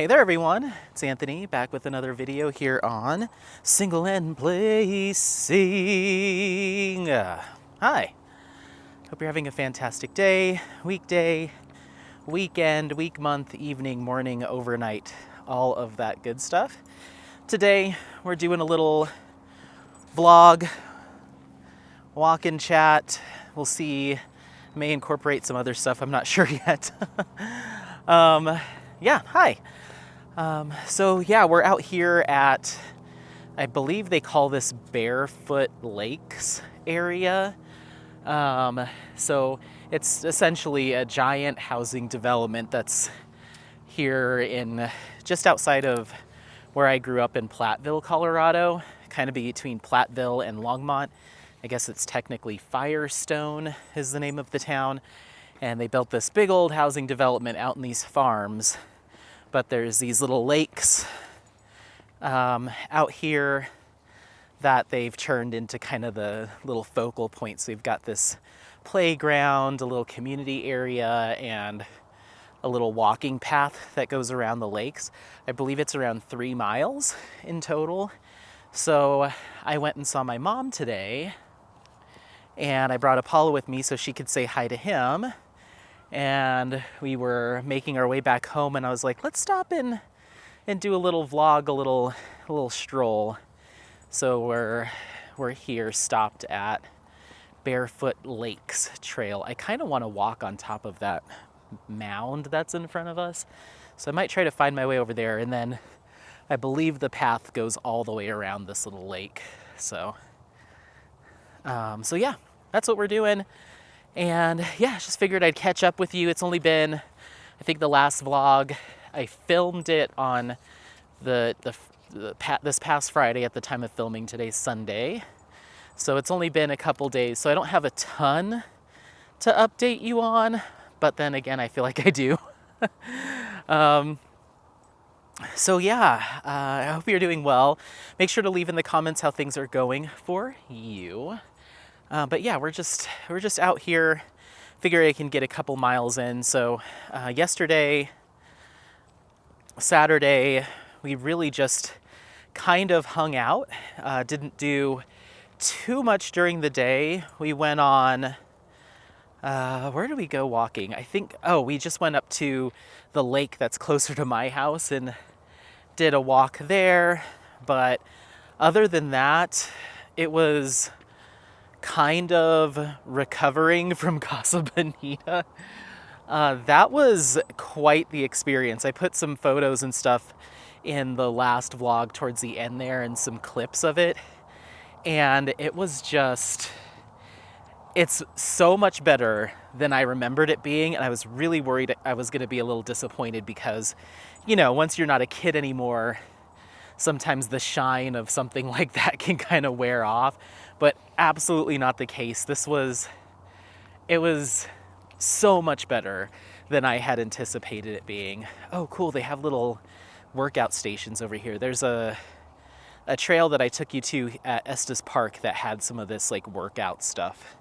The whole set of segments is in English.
there everyone, it's Anthony back with another video here on Single and Placing. Hi, hope you're having a fantastic day, weekday, weekend, week, month, evening, morning, overnight, all of that good stuff. Today we're doing a little vlog, walk and chat. We'll see, may incorporate some other stuff, I'm not sure yet. Yeah, hi. So yeah, we're out here at, I believe they call this Barefoot Lakes area. So it's essentially a giant housing development that's here in just outside of where I grew up in Platteville, Colorado, kind of between Platteville and Longmont. I guess it's technically Firestone is the name of the town. And they built this big old housing development out in these farms. But there's these little lakes out here that they've turned into kind of the little focal points. So we've got this playground, a little community area, and a little walking path that goes around the lakes. I believe it's around 3 miles in total. So I went and saw my mom today, and I brought Apollo with me so she could say hi to him. And we were making our way back home, and I was like, let's stop and do a little vlog, a little stroll. So we're here, stopped at Barefoot Lakes Trail. I kind of want to walk on top of that mound that's in front of us. So I might try to find my way over there, and then I believe the path goes all the way around this little lake. So yeah, that's what we're doing. And yeah, just figured I'd catch up with you. It's only been, I think the last vlog, I filmed it on this past Friday at the time of filming. Today's Sunday. So it's only been a couple days. So I don't have a ton to update you on, but then again, I feel like I do. So yeah, I hope you're doing well. Make sure to leave in the comments how things are going for you. But yeah, we're just out here. Figure I can get a couple miles in. So yesterday, Saturday, we really just kind of hung out. Didn't do too much during the day. We went on, where did we go walking? I think, we just went up to the lake that's closer to my house and did a walk there. But other than that, it was kind of recovering from Casa Bonita. That was quite the experience. I put some photos and stuff in the last vlog towards the end there and some clips of it. And it was just, it's so much better than I remembered it being. And I was really worried I was going to be a little disappointed because, you know, once you're not a kid anymore, sometimes the shine of something like that can kind of wear off, but absolutely not the case. It was so much better than I had anticipated it being. Oh, cool, they have little workout stations over here. There's a trail that I took you to at Estes Park that had some of this like workout stuff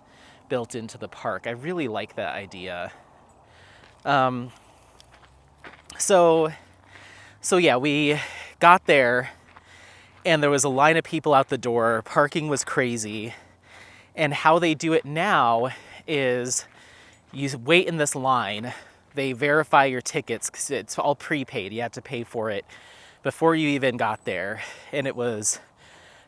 built into the park. I really like that idea. So yeah, we got there and there was a line of people out the door. Parking was crazy. And how they do it now is you wait in this line. They verify your tickets because it's all prepaid. You have to pay for it before you even got there. And it was,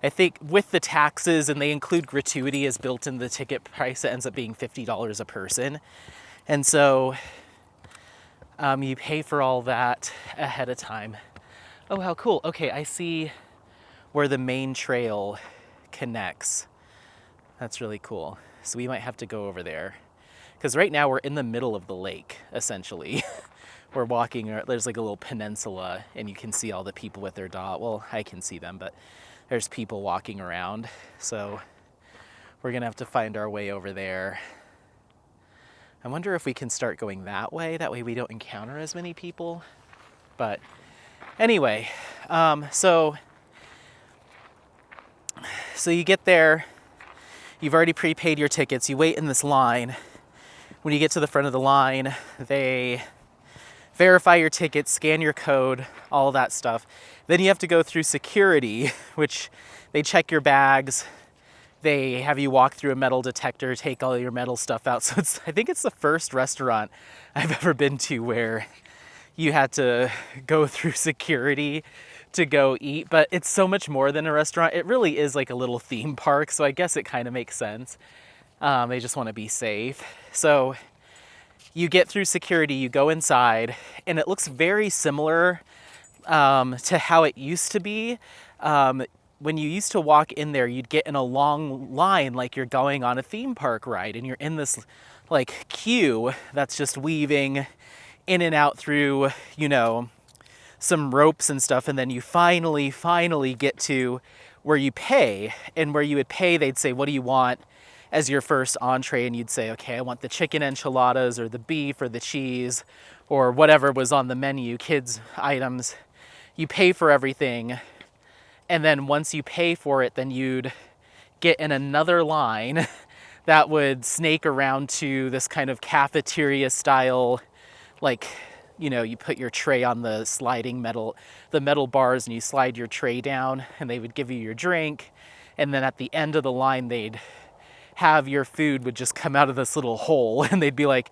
I think with the taxes, and they include gratuity as built in the ticket price, it ends up being $50 a person. And so you pay for all that ahead of time. Oh, how cool. Okay, I see where the main trail connects. That's really cool. So we might have to go over there. Because right now we're in the middle of the lake, essentially. We're walking, there's like a little peninsula, and you can see all the people with their dog. Well, I can see them, but there's people walking around. So we're gonna have to find our way over there. I wonder if we can start going that way. That way we don't encounter as many people. But anyway, so you get there, you've already prepaid your tickets, you wait in this line. When you get to the front of the line, they verify your ticket, scan your code, all that stuff. Then you have to go through security, which they check your bags. They have you walk through a metal detector, take all your metal stuff out. So I think it's the first restaurant I've ever been to where you had to go through security to go eat, but it's so much more than a restaurant. It really is like a little theme park, so I guess it kind of makes sense. They just want to be safe. So you get through security, you go inside, and it looks very similar to how it used to be. When you used to walk in there, you'd get in a long line like you're going on a theme park ride, and you're in this like queue that's just weaving in and out through, some ropes and stuff, and then you finally get to where you pay. And where you would pay, they'd say, what do you want as your first entree? And you'd say, okay, I want the chicken enchiladas or the beef or the cheese or whatever was on the menu, kids items. You pay for everything, and then once you pay for it, then you'd get in another line that would snake around to this kind of cafeteria style, like, you put your tray on the metal bars, and you slide your tray down, and they would give you your drink. And then at the end of the line, they'd have your food would just come out of this little hole, and they'd be like,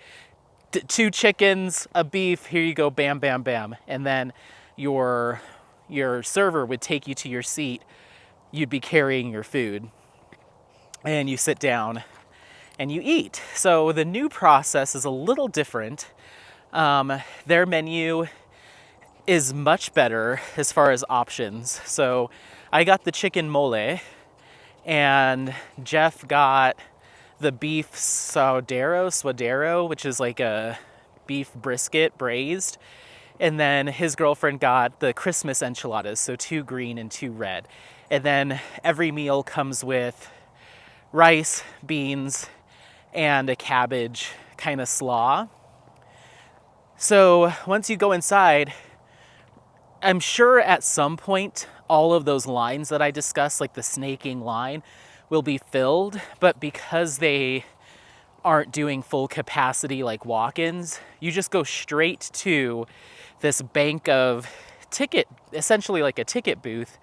2 chickens, a beef, here you go, bam, bam, bam. And then your server would take you to your seat. You'd be carrying your food, and you sit down and you eat. So the new process is a little different. Their menu is much better as far as options. So I got the chicken mole, and Jeff got the beef suadero, which is like a beef brisket braised. And then his girlfriend got the Christmas enchiladas, so 2 green and 2 red. And then every meal comes with rice, beans, and a cabbage kind of slaw. So once you go inside, I'm sure at some point all of those lines that I discussed, like the snaking line, will be filled. But because they aren't doing full capacity like walk-ins, you just go straight to this bank of essentially like a ticket booth.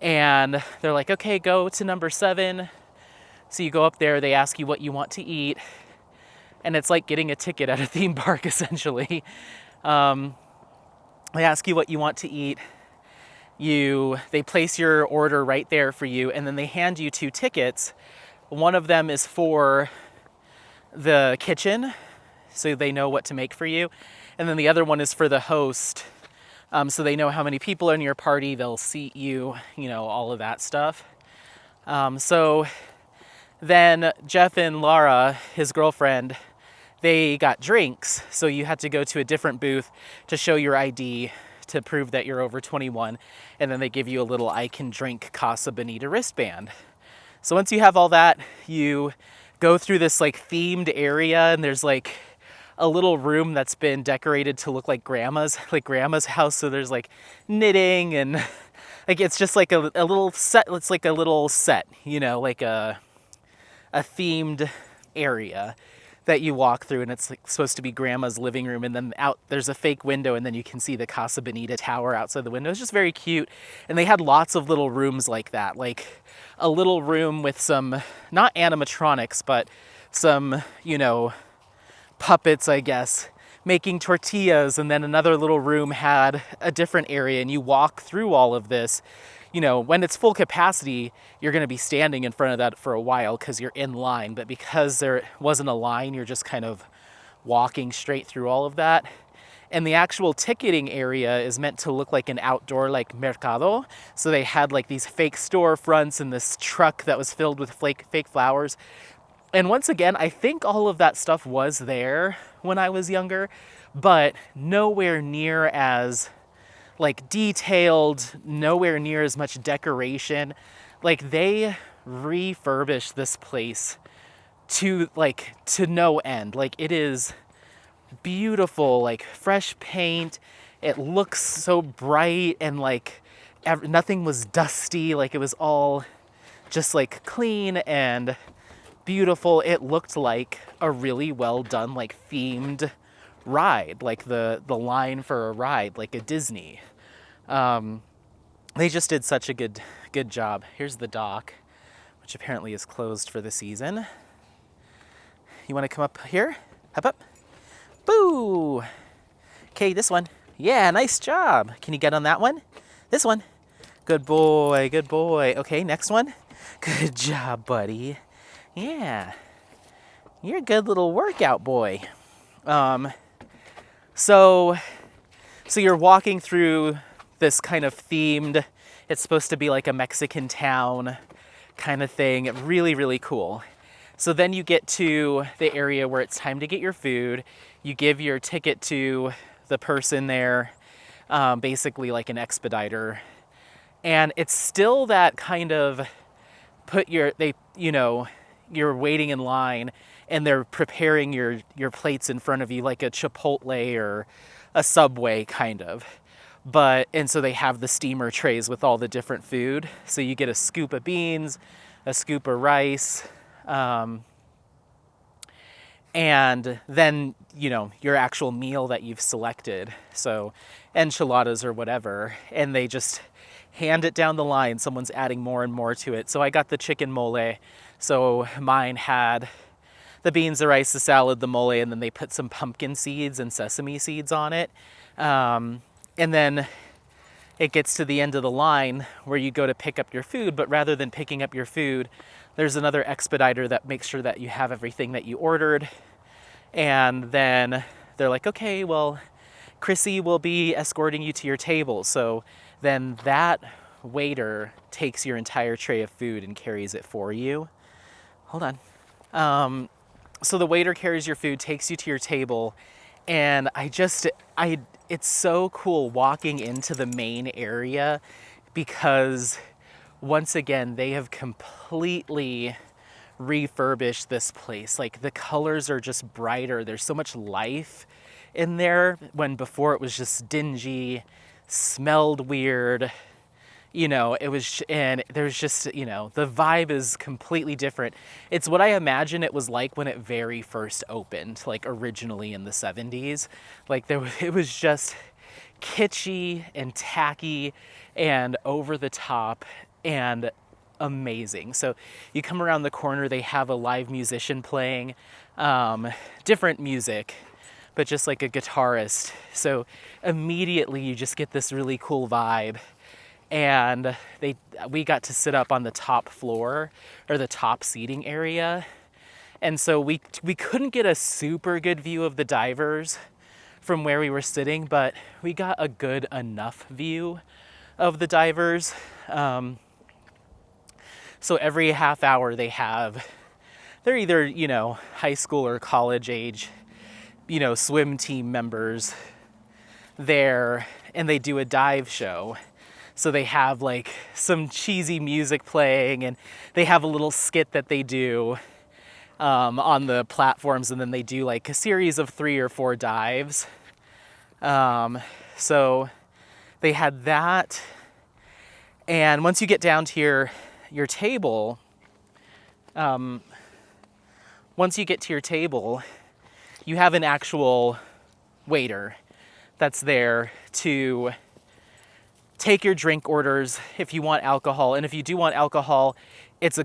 And they're like, okay, go to number 7. So you go up there, they ask you what you want to eat. And it's like getting a ticket at a theme park, essentially. They ask you what you want to eat. They place your order right there for you, and then they hand you 2 tickets. One of them is for the kitchen, so they know what to make for you. And then the other one is for the host, so they know how many people are in your party, they'll seat you, all of that stuff. So then Jeff and Laura, his girlfriend, they got drinks, so you had to go to a different booth to show your ID to prove that you're over 21, and then they give you a little I can drink Casa Bonita wristband. So once you have all that, you go through this like themed area, and there's like a little room that's been decorated to look like grandma's house. So there's like knitting, and like it's just like a little set. It's like a little set, like a themed area that you walk through, and it's like supposed to be grandma's living room, and then out there's a fake window, and then you can see the Casa Bonita tower outside the window. It's just very cute. And they had lots of little rooms like that, like a little room with some, not animatronics, but some, puppets, I guess, making tortillas. And then another little room had a different area, and you walk through all of this. When it's full capacity, you're going to be standing in front of that for a while because you're in line. But because there wasn't a line, you're just kind of walking straight through all of that. And the actual ticketing area is meant to look like an outdoor, like, mercado. So they had like these fake storefronts and this truck that was filled with fake flowers. And once again, I think all of that stuff was there when I was younger, but nowhere near as like detailed, nowhere near as much decoration. Like they refurbished this place to no end. Like it is beautiful, like fresh paint. It looks so bright, and like nothing was dusty. Like it was all just like clean and beautiful. It looked like a really well done, like themed ride, like the line for a ride, like a Disney. They just did such a good job. Here's the dock, which apparently is closed for the season. You want to come up here? Hop up. Boo! Okay, this one. Yeah, nice job. Can you get on that one? This one. Good boy, good boy. Okay, next one. Good job, buddy. Yeah. You're a good little workout boy. So you're walking through this kind of themed, it's supposed to be like a Mexican town kind of thing. Really, really cool. So then you get to the area where it's time to get your food. You give your ticket to the person there, basically like an expediter. And it's still that kind of you're waiting in line and they're preparing your plates in front of you like a Chipotle or a Subway kind of. And so they have the steamer trays with all the different food. So you get a scoop of beans, a scoop of rice, and then, your actual meal that you've selected. So enchiladas or whatever, and they just hand it down the line. Someone's adding more and more to it. So I got the chicken mole. So mine had the beans, the rice, the salad, the mole, and then they put some pumpkin seeds and sesame seeds on it. And then it gets to the end of the line where you go to pick up your food, but rather than picking up your food, there's another expediter that makes sure that you have everything that you ordered. And then they're like, okay, well, Chrissy will be escorting you to your table. So then that waiter takes your entire tray of food and carries it for you. Hold on. So the waiter carries your food, takes you to your table, and it's so cool walking into the main area because once again, they have completely refurbished this place. Like the colors are just brighter. There's so much life in there when before it was just dingy, smelled weird. There's just, the vibe is completely different. It's what I imagine it was like when it very first opened, like originally in the 70s. Like it was just kitschy and tacky and over the top and amazing. So you come around the corner, they have a live musician playing, different music, but just like a guitarist. So immediately you just get this really cool vibe. And we got to sit up on the top floor or the top seating area. And so we couldn't get a super good view of the divers from where we were sitting, but we got a good enough view of the divers. So every half hour they're either, high school or college age, swim team members there, and they do a dive show. So they have like some cheesy music playing and they have a little skit that they do on the platforms, and then they do like a series of 3 or 4 dives. So they had that. And once you get down to your table, you have an actual waiter that's there to take your drink orders if you want alcohol. And if you do want alcohol, it's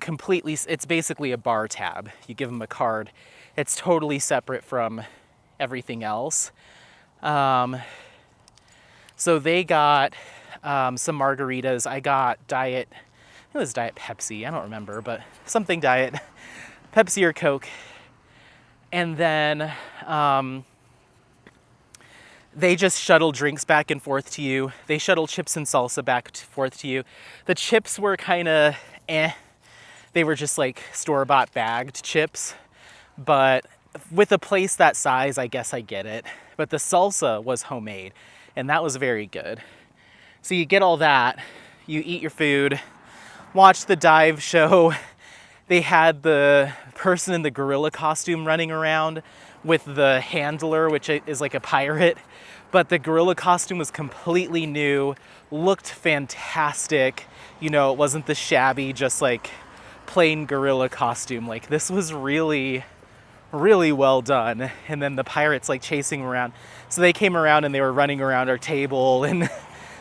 basically a bar tab. You give them a card. It's totally separate from everything else. So they got some margaritas. I got it was Diet Pepsi. I don't remember, but something Diet Pepsi or Coke. And then they just shuttle drinks back and forth to you. They shuttle chips and salsa back and forth to you. The chips were kind of They were just like store-bought bagged chips. But with a place that size, I guess I get it. But the salsa was homemade, and that was very good. So you get all that. You eat your food, watch the dive show. They had the person in the gorilla costume running around with the handler, which is like a pirate. But the gorilla costume was completely new, looked fantastic. It wasn't the shabby, just like plain gorilla costume. Like this was really, really well done. And then the pirates like chasing around. So they came around and they were running around our table and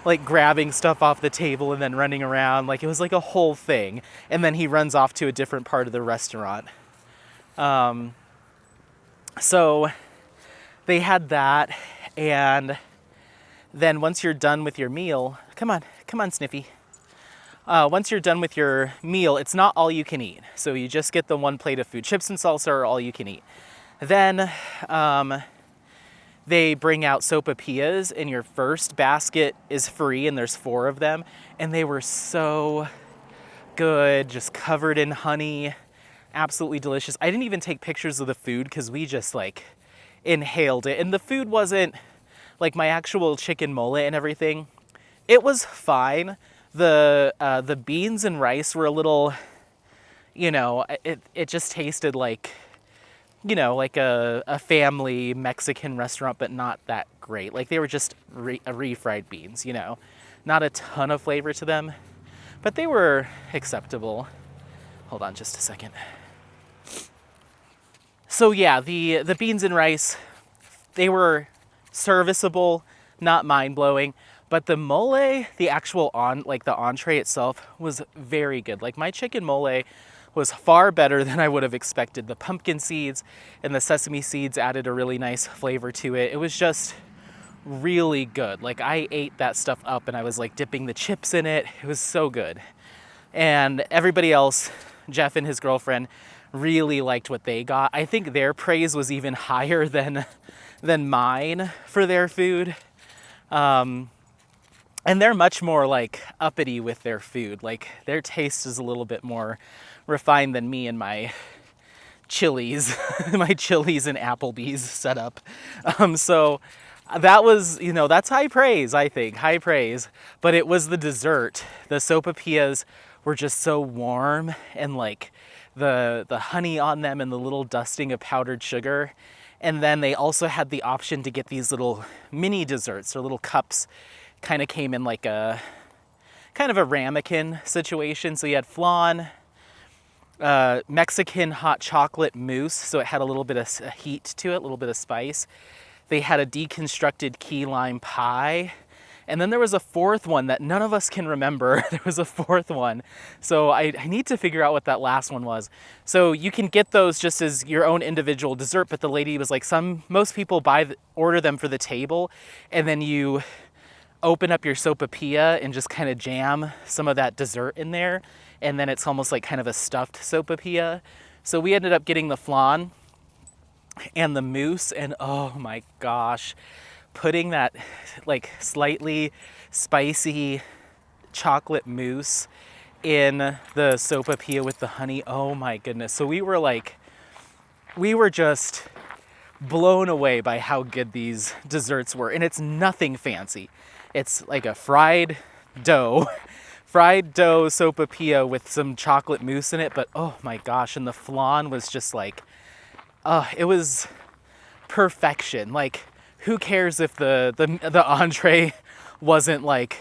like grabbing stuff off the table and then running around. Like it was like a whole thing. And then he runs off to a different part of the restaurant. So they had that. And then once you're done with your meal, come on, Sniffy. Once you're done with your meal, it's not all you can eat. So you just get the one plate of food. Chips and salsa are all you can eat. Then they bring out sopapillas, and your first basket is free, and there's 4 of them. And they were so good, just covered in honey, absolutely delicious. I didn't even take pictures of the food because we just like inhaled it. And the food wasn't like my actual chicken mole and everything. It was fine. The beans and rice were a little, you know, it just tasted like, you know, like a family Mexican restaurant, but not that great. Like they were just refried beans, you know, not a ton of flavor to them, but they were acceptable. Hold on just a second. So yeah, the beans and rice, they were serviceable, not mind-blowing. But the mole, the actual the entree itself was very good. Like my chicken mole was far better than I would have expected. The pumpkin seeds and the sesame seeds added a really nice flavor to it. It was just really good. Like I ate that stuff up and I was like dipping the chips in it. It was so good. And everybody else, Jeff and his girlfriend, really liked what they got. I think their praise was even higher than mine for their food. And they're much more like uppity with their food. Like their taste is a little bit more refined than me and my Chili's, my Chili's and Applebee's setup. So that was, you know, that's high praise, I think, high praise. But it was the dessert. The sopapillas were just so warm, and like the honey on them and the little dusting of powdered sugar. And then they also had the option to get these little mini desserts or little cups. Kind of came in like a kind of a ramekin situation. So you had flan, Mexican hot chocolate mousse, so it had a little bit of heat to it, a little bit of spice. They had a deconstructed key lime pie. And then there was a 4th one that none of us can remember. There was a 4th one. So I need to figure out what that last one was. So you can get those just as your own individual dessert, but the lady was like, most people order them for the table, and then you open up your sopapilla and just kind of jam some of that dessert in there. And then it's almost like kind of a stuffed sopapilla. So we ended up getting the flan and the mousse, and oh my gosh, putting that like slightly spicy chocolate mousse in the sopapilla with the honey. Oh my goodness. So we were just blown away by how good these desserts were. And it's nothing fancy. It's like a fried dough sopapilla with some chocolate mousse in it. But oh my gosh, and the flan was just like, it was perfection. Like, who cares if the entree wasn't like,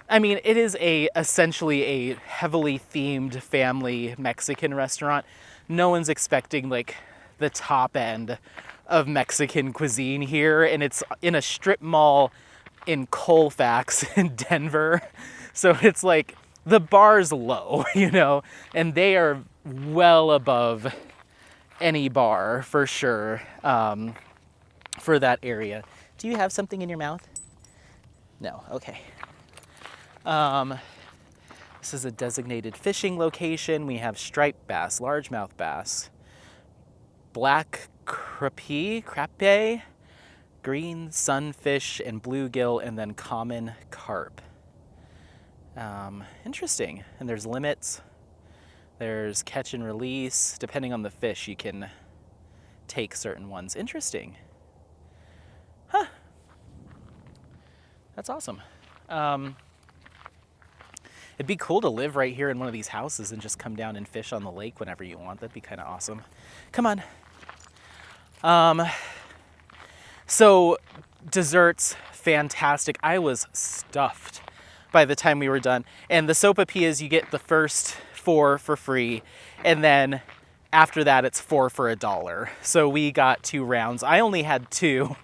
I mean, it is essentially a heavily themed family Mexican restaurant. No one's expecting like the top end of Mexican cuisine here, and it's in a strip mall in Colfax in Denver. So it's like the bar's low, you know, and they are well above any bar for sure, for that area. Do you have something in your mouth? No, okay. This is a designated fishing location. We have striped bass, largemouth bass, black crappie, green sunfish, and bluegill, and then common carp. Interesting. And there's limits. There's catch and release. Depending on the fish, you can take certain ones. Interesting. Huh. That's awesome. It'd be cool to live right here in one of these houses and just come down and fish on the lake whenever you want. That'd be kind of awesome. Come on. So desserts, fantastic. I was stuffed by the time we were done. And the sopapillas, you get the first 4 for free. And then after that, it's 4 for $1. So we got 2 rounds. I only had 2,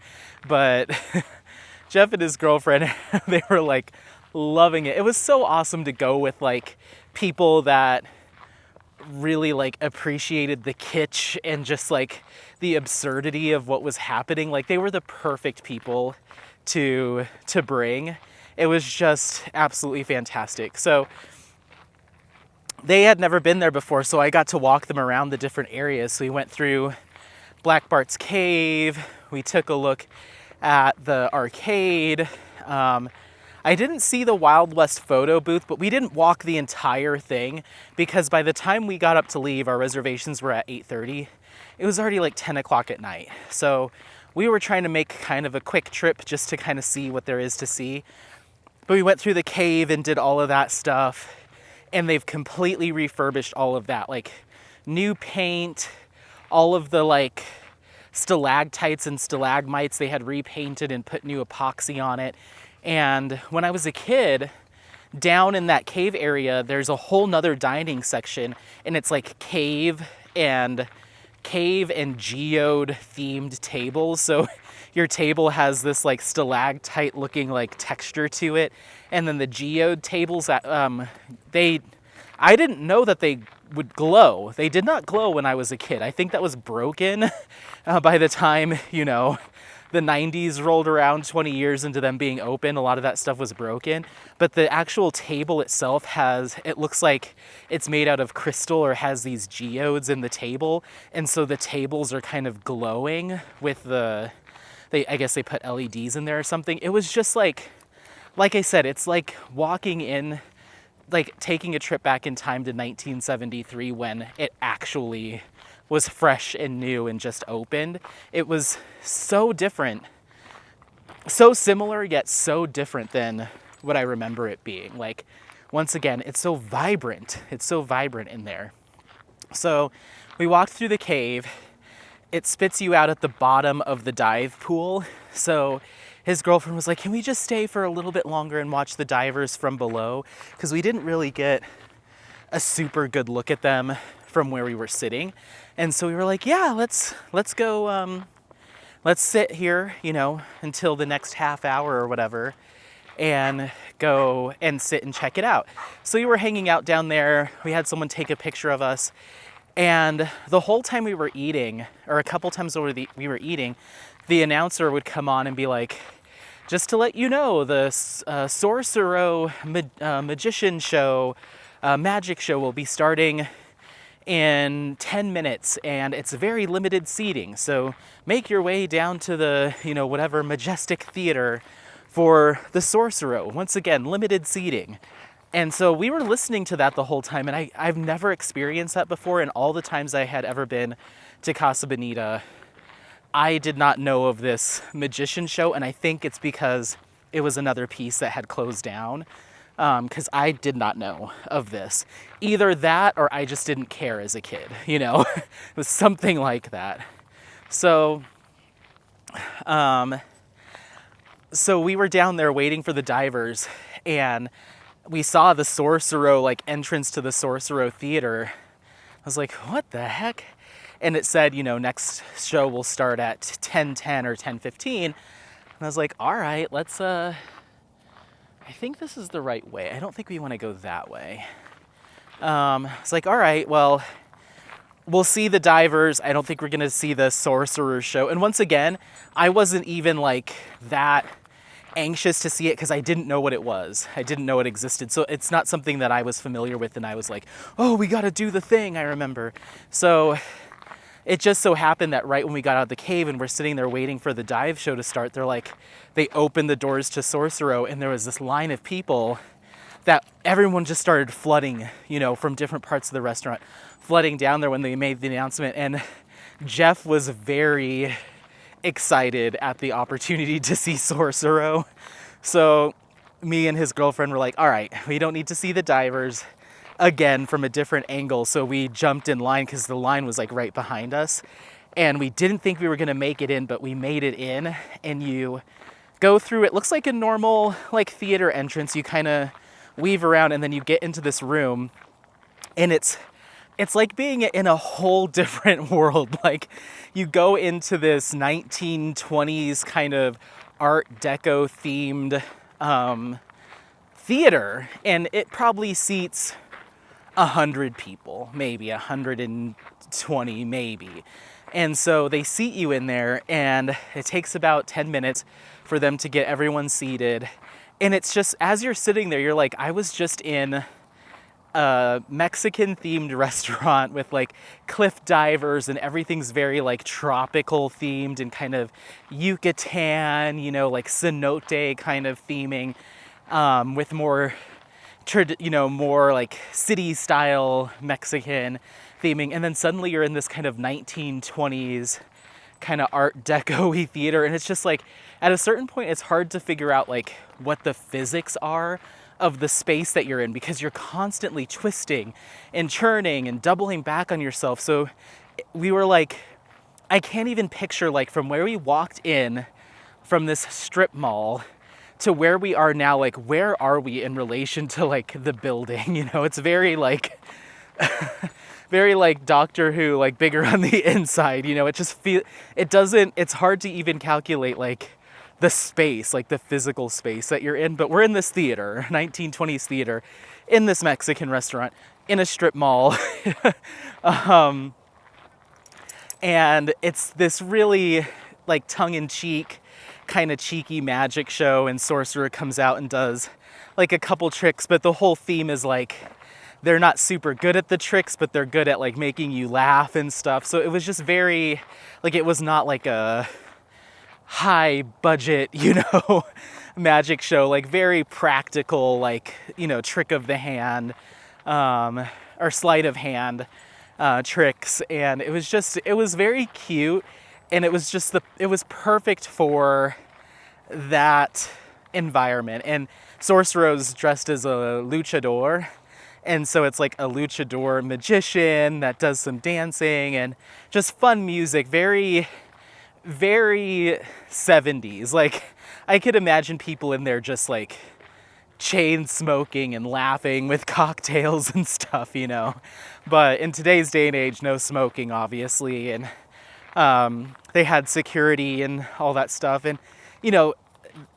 but Jeff and his girlfriend, they were like loving it. It was so awesome to go with like people that really like appreciated the kitsch and just like the absurdity of what was happening. Like they were the perfect people to bring. It was just absolutely fantastic. So they had never been there before, so I got to walk them around the different areas. So we went through Black Bart's cave. We took a look at the arcade. I didn't see the Wild West photo booth, but we didn't walk the entire thing because by the time we got up to leave, our reservations were at 8:30. It was already like 10 o'clock at night. So we were trying to make kind of a quick trip just to kind of see what there is to see. But we went through the cave and did all of that stuff. And they've completely refurbished all of that, like new paint, all of the like stalactites and stalagmites they had repainted and put new epoxy on it. And when I was a kid, down in that cave area, there's a whole nother dining section, and it's like cave and geode themed tables. So your table has this like stalactite looking like texture to it. And then the geode tables that I didn't know that they would glow. They did not glow when I was a kid. I think that was broken by the time, the 90s rolled around, 20 years into them being open. A lot of that stuff was broken. But the actual table itself it looks like it's made out of crystal or has these geodes in the table. And so the tables are kind of glowing with I guess they put LEDs in there or something. It was just like I said, it's like walking in, like taking a trip back in time to 1973 when it actually was fresh and new and just opened. It was so different, so similar yet so different than what I remember it being. Like, once again, it's so vibrant. It's so vibrant in there. So we walked through the cave. It spits you out at the bottom of the dive pool. So his girlfriend was like, can we just stay for a little bit longer and watch the divers from below? Because we didn't really get a super good look at them from where we were sitting. And so we were like, yeah, let's go, let's sit here, until the next half hour or whatever, and go and sit and check it out. So we were hanging out down there. We had someone take a picture of us. And the whole time we were eating, or a couple times over we were eating, the announcer would come on and be like, just to let you know, the Sorcero magician show, magic show will be starting in 10 minutes, and it's very limited seating. So make your way down to the, whatever majestic theater for the Sorcero. Once again, limited seating. And so we were listening to that the whole time, and I've never experienced that before. And all the times I had ever been to Casa Bonita, I did not know of this magician show, and I think it's because it was another piece that had closed down, because I did not know of this. Either that or I just didn't care as a kid, It was something like that. So, so we were down there waiting for the divers, and we saw the Sorcero, entrance to the Sorcero theater. I was like, what the heck? And it said, next show will start at 10:10 or 10:15. And I was like, all right, let's, I think this is the right way. I don't think we want to go that way. It's like, all right, well, we'll see the divers. I don't think we're going to see the Sorcerer show. And once again, I wasn't even that anxious to see it because I didn't know what it was. I didn't know it existed. So it's not something that I was familiar with, and I was like, oh, we got to do the thing, I remember. So it just so happened that right when we got out of the cave and we're sitting there waiting for the dive show to start, they opened the doors to Sorcero, and there was this line of people that everyone just started flooding, from different parts of the restaurant, flooding down there when they made the announcement. And Jeff was very excited at the opportunity to see Sorcero. So me and his girlfriend were like, all right, we don't need to see the divers again from a different angle. So we jumped in line because the line was right behind us, and we didn't think we were going to make it in, but we made it in. And you go through, it looks like a normal theater entrance. You kind of weave around, and then you get into this room, and it's it's like being in a whole different world. Like, you go into this 1920s kind of Art Deco themed theater, and it probably seats 100 people, maybe 120, maybe. And so they seat you in there, and it takes about 10 minutes for them to get everyone seated. And it's just, as you're sitting there, you're like, I was just in a Mexican themed restaurant with like cliff divers, and everything's very like tropical themed and kind of Yucatan, you know, like cenote kind of theming, with more more like city style Mexican theming. And then suddenly you're in this kind of 1920s kind of Art Deco-y theater. And it's just like, at a certain point, it's hard to figure out like what the physics are of the space that you're in, because you're constantly twisting and churning and doubling back on yourself. So we were like, I can't even picture like from where we walked in from this strip mall to where we are now, like where are we in relation to like the building? You know, it's very like very like Doctor Who, like bigger on the inside, you know. It just it's hard to even calculate like the space, like the physical space that you're in. But we're in this theater, 1920s theater, in this Mexican restaurant, in a strip mall. And it's this really like tongue-in-cheek, kind of cheeky magic show, and Sorcerer comes out and does like a couple tricks, but the whole theme is like, they're not super good at the tricks, but they're good at like making you laugh and stuff. So it was just very, like, it was not like a high budget, you know, magic show, like very practical, like, you know, trick of the hand, or sleight of hand tricks. And it was very cute. And it was perfect for that environment. And Sorcero's dressed as a luchador. And so it's like a luchador magician that does some dancing and just fun music. Very, very 70s. Like, I could imagine people in there just like chain smoking and laughing with cocktails and stuff, you know. But in today's day and age, no smoking, obviously. And they had security and all that stuff. And, you know,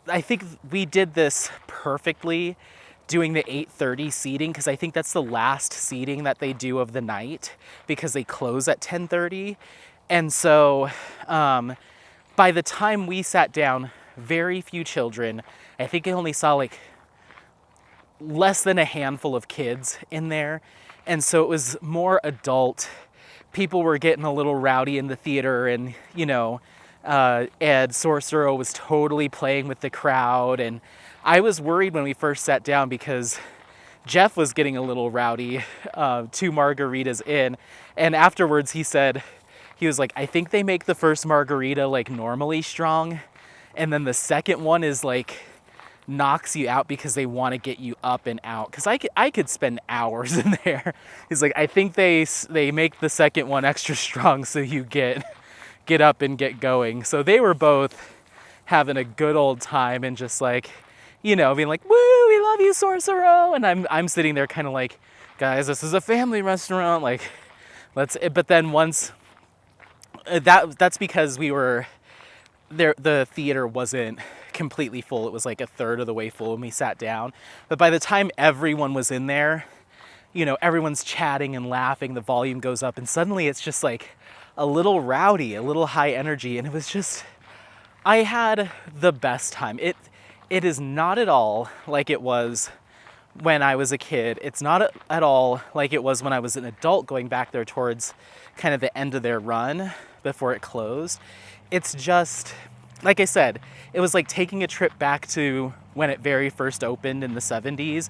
I think we did this perfectly doing the 8:30 seating, because I think that's the last seating that they do of the night, because they close at 10:30. And so by the time we sat down, very few children. I think I only saw like less than a handful of kids in there. And so it was more adult. People were getting a little rowdy in the theater, and, you know, Ed Sorcerer was totally playing with the crowd. And I was worried when we first sat down, because Jeff was getting a little rowdy 2 margaritas in. And afterwards he was like, I think they make the first margarita like normally strong, and then the second one is like knocks you out because they want to get you up and out. Because I could spend hours in there. He's like, I think they make the second one extra strong so you get up and get going. So they were both having a good old time and just like, you know, being like, woo, we love you, Sorcerer. And I'm sitting there kind of like, guys, this is a family restaurant. Like, but then once that's because we were there, the theater wasn't completely full. It was like a third of the way full when we sat down. But by the time everyone was in there, you know, everyone's chatting and laughing, the volume goes up, and suddenly it's just like a little rowdy, a little high energy. And it was just, I had the best time. It is not at all like it was when I was a kid. It's not at all like it was when I was an adult, going back there towards kind of the end of their run before it closed. It's just, like I said, it was like taking a trip back to when it very first opened in the 70s,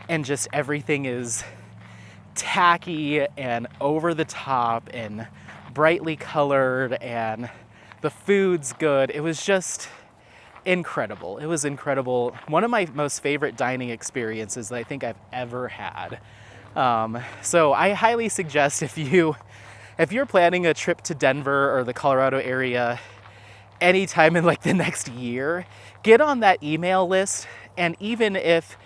and just everything is tacky and over the top and brightly colored, and the food's good. It was just incredible. It was incredible. One of my most favorite dining experiences that I think I've ever had. So I highly suggest, if you're planning a trip to Denver or the Colorado area anytime in like the next year, get on that email list. And even if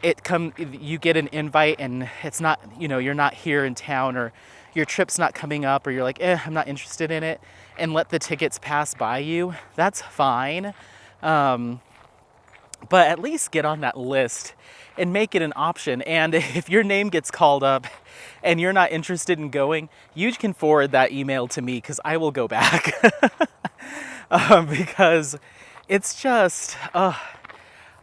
you get an invite and it's not, you're not here in town, or your trip's not coming up, or you're like, I'm not interested in it, and let the tickets pass by you, that's fine. But at least get on that list and make it an option. And if your name gets called up and you're not interested in going, you can forward that email to me, because I will go back. Because it's just,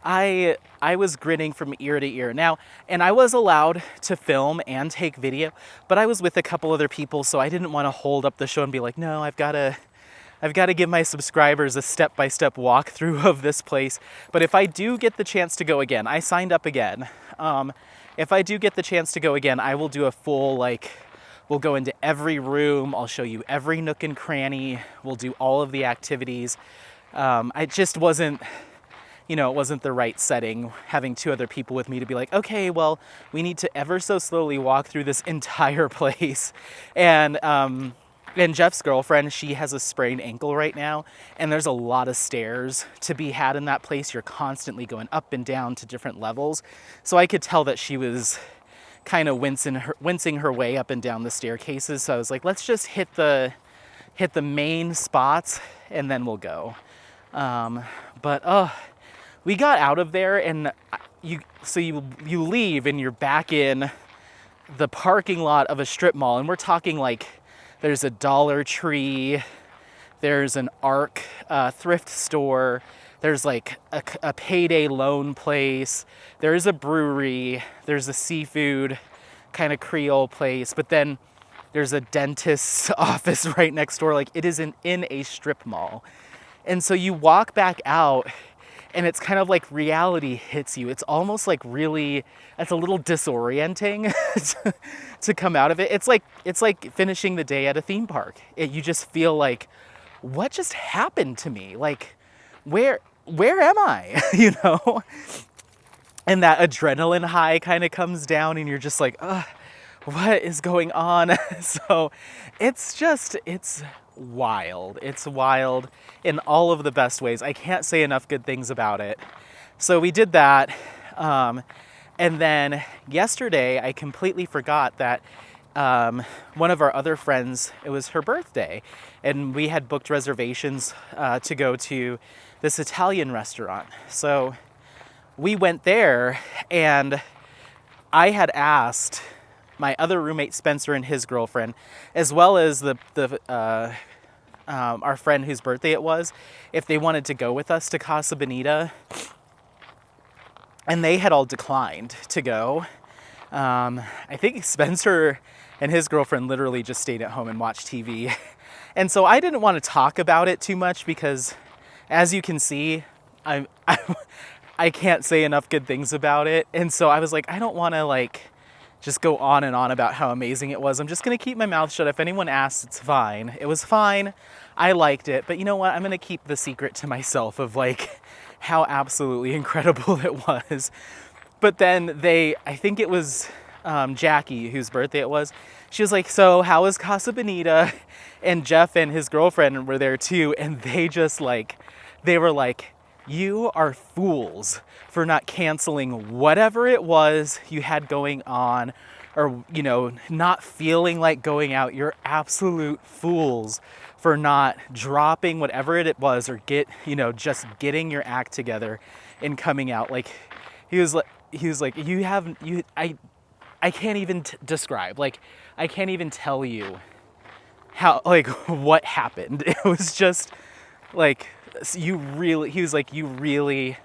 I was grinning from ear to ear. Now, and I was allowed to film and take video, but I was with a couple other people, so I didn't want to hold up the show and be like, no, I've got to give my subscribers a step-by-step walkthrough of this place. But if I do get the chance to go again, I signed up again. If I do get the chance to go again, I will do a full, we'll go into every room. I'll show you every nook and cranny. We'll do all of the activities. I just wasn't, it wasn't the right setting, having two other people with me to be like, okay, well, we need to ever so slowly walk through this entire place. And Jeff's girlfriend, she has a sprained ankle right now, and there's a lot of stairs to be had in that place. You're constantly going up and down to different levels. So I could tell that she was kind of wincing her way up and down the staircases. So I was like, let's just hit the main spots and then we'll go. But we got out of there, and you leave and you're back in the parking lot of a strip mall, and we're talking like, there's a Dollar Tree, there's an ARC thrift store, there's like a payday loan place, there's a brewery, there's a seafood kind of Creole place, but then there's a dentist's office right next door. Like, it is in a strip mall. And so you walk back out, and it's kind of like reality hits you. It's almost like it's a little disorienting to come out of it. It's like finishing the day at a theme park. You just feel like, what just happened to me? Like, where am I? And that adrenaline high kind of comes down, and you're just like, what is going on? So it's wild. It's wild in all of the best ways. I can't say enough good things about it. So we did that. And then yesterday, I completely forgot that one of our other friends, it was her birthday, and we had booked reservations to go to this Italian restaurant. So we went there, and I had asked my other roommate Spencer and his girlfriend, as well as our friend whose birthday it was, if they wanted to go with us to Casa Bonita, and they had all declined to go. I think Spencer and his girlfriend literally just stayed at home and watched TV. And so I didn't want to talk about it too much, because as you can see, I can't say enough good things about it. And so I was like, I don't want to just go on and on about how amazing it was. I'm just going to keep my mouth shut. If anyone asks, it's fine. It was fine. I liked it. But you know what? I'm going to keep the secret to myself of how absolutely incredible it was. But then I think it was Jackie, whose birthday it was. She was like, so how was Casa Bonita? And Jeff and his girlfriend were there too. And they just they were like, you are fools for not canceling whatever it was you had going on, or, not feeling like going out. You're absolute fools for not dropping whatever it was, or just getting your act together and coming out. He was like, I can't even describe, I can't even tell you how, what happened. It was just he was like, you really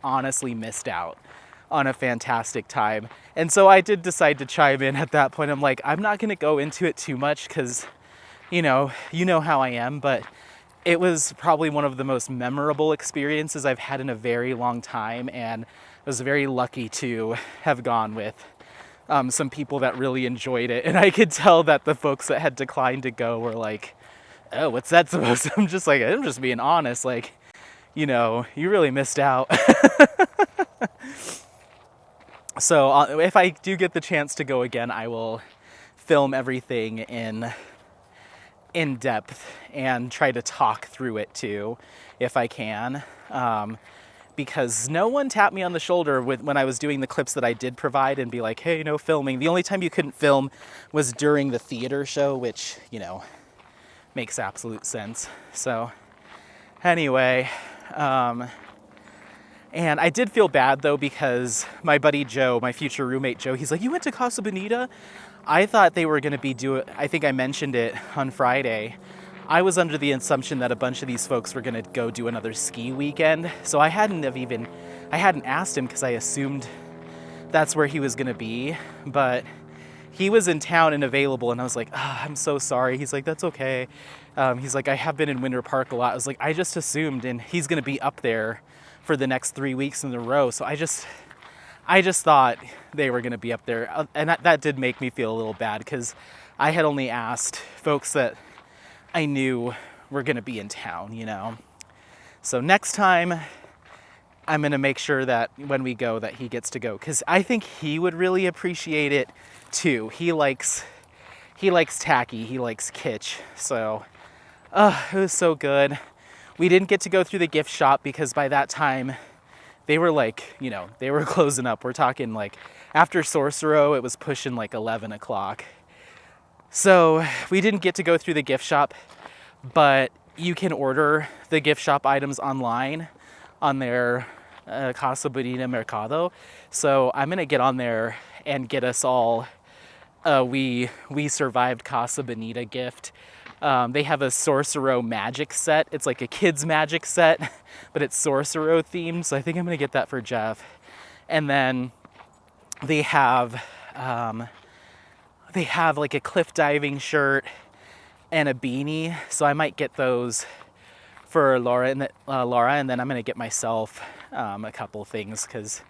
honestly missed out on a fantastic time. And so I did decide to chime in at that point. I'm like, I'm not going to go into it too much, because you know how I am, but it was probably one of the most memorable experiences I've had in a very long time, and I was very lucky to have gone with some people that really enjoyed it. And I could tell that the folks that had declined to go were like, oh, what's that supposed to? I'm just being honest, you really missed out. So if I do get the chance to go again, I will film everything in depth and try to talk through it too, if I can. because no one tapped me on the shoulder when I was doing the clips that I did provide and be like, hey, no filming. The only time you couldn't film was during the theater show, which, you know, makes absolute sense. So anyway, and I did feel bad though, because my buddy Joe, my future roommate Joe, he's like, you went to Casa Bonita? I thought they were gonna be I think I mentioned it on Friday. I was under the assumption that a bunch of these folks were gonna go do another ski weekend. So I hadn't asked him because I assumed that's where he was gonna be, but he was in town and available, and I was like, oh, I'm so sorry. He's like, that's okay. He's like, I have been in Winter Park a lot. I was like, I just assumed, and he's gonna be up there for the next 3 weeks in a row. So I just thought they were gonna be up there. And that did make me feel a little bad, because I had only asked folks that I knew were gonna be in town, you know? So next time, I'm gonna make sure that when we go that he gets to go, because I think he would really appreciate it too. He likes tacky, he likes kitsch. So, it was so good. We didn't get to go through the gift shop because by that time they were like, you know, they were closing up. We're talking like after Sorcero, it was pushing like 11 o'clock. So we didn't get to go through the gift shop, but you can order the gift shop items online on their Casa Bonita Mercado. So I'm gonna get on there and get us all we survived Casa Bonita gift. They have a Sorcero magic set. It's like a kid's magic set, but it's Sorcero themed. So I think I'm gonna get that for Jeff. And then they have like a cliff diving shirt and a beanie. So I might get those for Laura, and then I'm gonna get myself a couple things, because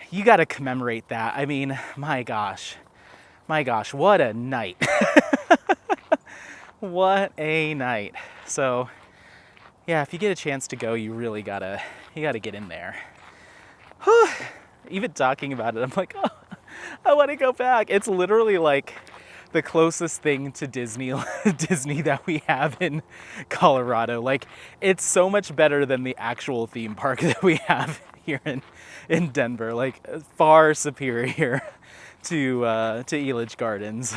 you got to commemorate that. I mean, my gosh, what a night. What a night. So yeah, if you get a chance to go, you really gotta get in there. Even talking about it, I'm like, oh, I want to go back. It's literally like the closest thing to Disney that we have in Colorado. Like, it's so much better than the actual theme park that we have here in Denver. Like, far superior to Elitch Gardens.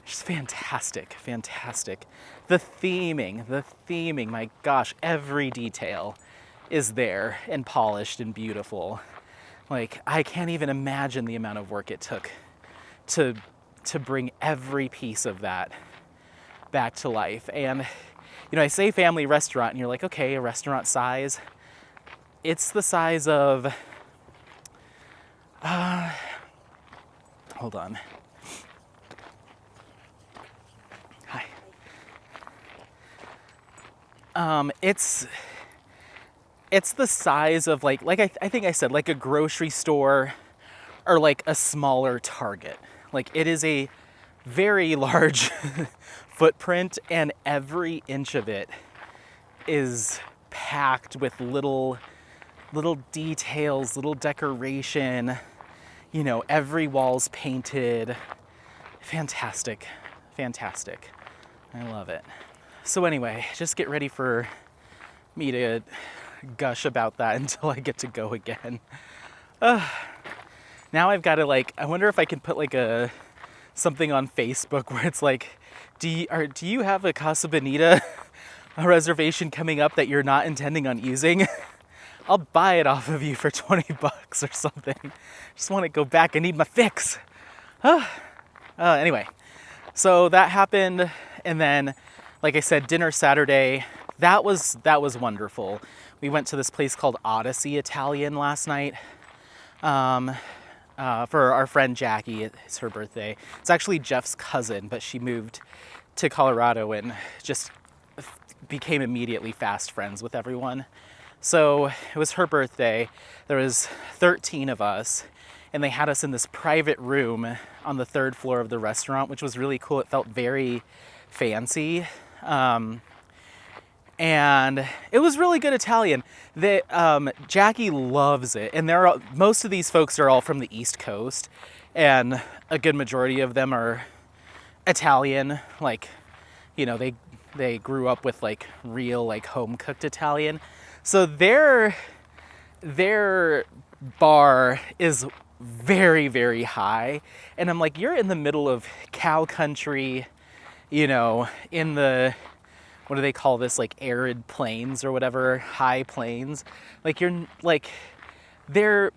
Just fantastic. The theming, my gosh, every detail is there and polished and beautiful. Like, I can't even imagine the amount of work it took to bring every piece of that back to life. And, you know, I say family restaurant, and you're like, okay, a restaurant size. It's the size of, hold on. Hi. It's the size of like I think I said, like a grocery store or like a smaller Target. Like, it is a very large footprint, and every inch of it is packed with little details, little decoration. You know, every wall's painted. Fantastic. I love it. So anyway, just get ready for me to gush about that until I get to go again. Now I've got to, like, I wonder if I can put like something on Facebook where it's like, do you have a Casa Bonita a reservation coming up that you're not intending on using? I'll buy it off of you for $20 or something. Just want to go back. I need my fix. Anyway, so that happened, and then, like I said, dinner Saturday. That was wonderful. We went to this place called Odyssey Italian last night. For our friend Jackie. It's her birthday. It's actually Jeff's cousin, but she moved to Colorado and just became immediately fast friends with everyone. So it was her birthday. There was 13 of us, and they had us in this private room on the 3rd floor of the restaurant, which was really cool. It felt very fancy. And it was really good Italian. Jackie loves it, and most of these folks are all from the East Coast, and a good majority of them are Italian. Like, you know, they grew up with like real like home cooked Italian, so they're their bar is very, very high. And I'm like, you're in the middle of cow country, you know, in the, what do they call this, like arid plains or whatever, high plains. Like you're like, they're,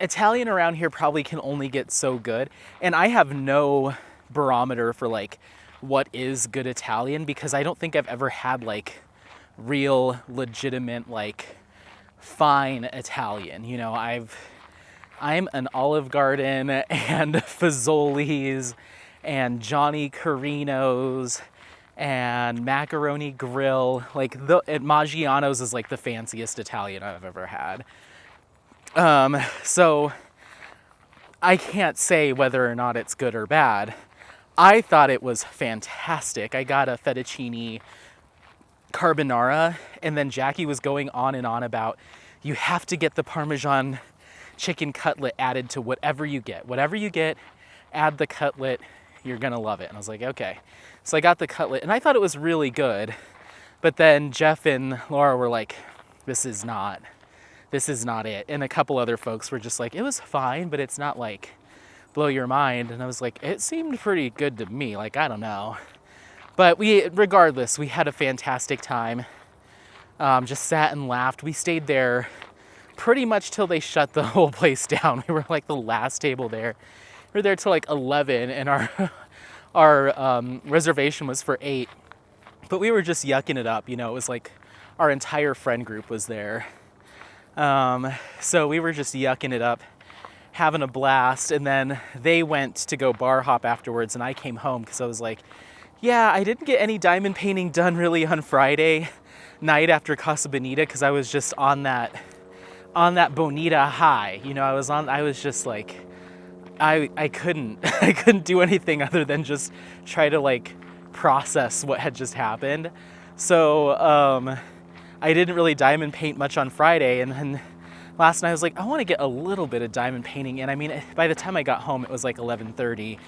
Italian around here probably can only get so good. And I have no barometer for like what is good Italian, because I don't think I've ever had like real legitimate like fine Italian. You know, I'm an Olive Garden and Fazoli's and Johnny Carino's and Macaroni Grill. Like the Maggiano's is like the fanciest Italian I've ever had. So I can't say whether or not it's good or bad. I thought it was fantastic. I got a fettuccine carbonara, and then Jackie was going on and on about, you have to get the Parmesan chicken cutlet added to whatever you get. Whatever you get, add the cutlet, you're gonna love it. And I was like, okay. So I got the cutlet, and I thought it was really good. But then Jeff and Laura were like, this is not it. And a couple other folks were just like, it was fine, but it's not like blow your mind. And I was like, it seemed pretty good to me. Like, I don't know. But regardless, we had a fantastic time. Just sat and laughed. We stayed there pretty much till they shut the whole place down. We were like the last table there. We were there till like 11, and our reservation was for 8. But we were just yucking it up. You know, it was like our entire friend group was there. So we were just yucking it up, having a blast. And then they went to go bar hop afterwards, and I came home because I was like, yeah, I didn't get any diamond painting done really on Friday night after Casa Bonita, because I was just on that Bonita high. You know, I was just like, I couldn't do anything other than just try to like process what had just happened. So I didn't really diamond paint much on Friday, and then last night I was like, I want to get a little bit of diamond painting. And I mean, by the time I got home, it was like 11:30.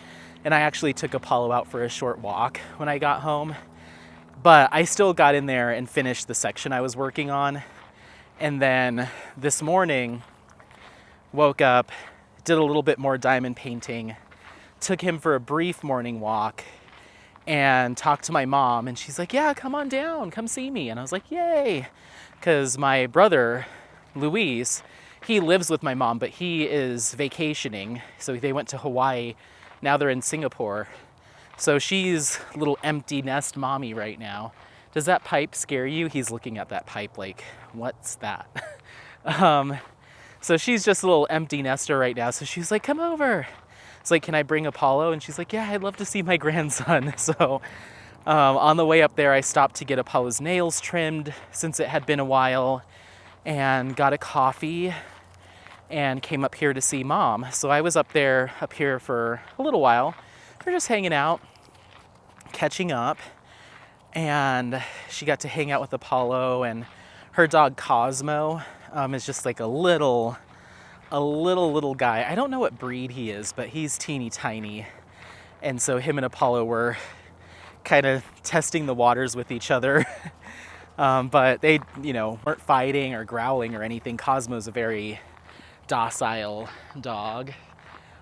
And I actually took Apollo out for a short walk when I got home. But I still got in there and finished the section I was working on. And then this morning, woke up, did a little bit more diamond painting, took him for a brief morning walk, and talked to my mom. And she's like, yeah, come on down, come see me. And I was like, yay. Because my brother, Luis, he lives with my mom, but he is vacationing. So they went to Hawaii. Now they're in Singapore. So she's a little empty nest mommy right now. Does that pipe scare you? He's looking at that pipe like, what's that? So she's just a little empty nester right now. So she's like, come over. It's like, can I bring Apollo? And she's like, yeah, I'd love to see my grandson. So on the way up there, I stopped to get Apollo's nails trimmed since it had been a while, and got a coffee, and came up here to see Mom. So I was up here for a little while. We're just hanging out, catching up, and she got to hang out with Apollo, and her dog Cosmo is just like a little guy. I don't know what breed he is, but he's teeny tiny. And so him and Apollo were kind of testing the waters with each other. But they, you know, weren't fighting or growling or anything. Cosmo's a very docile dog.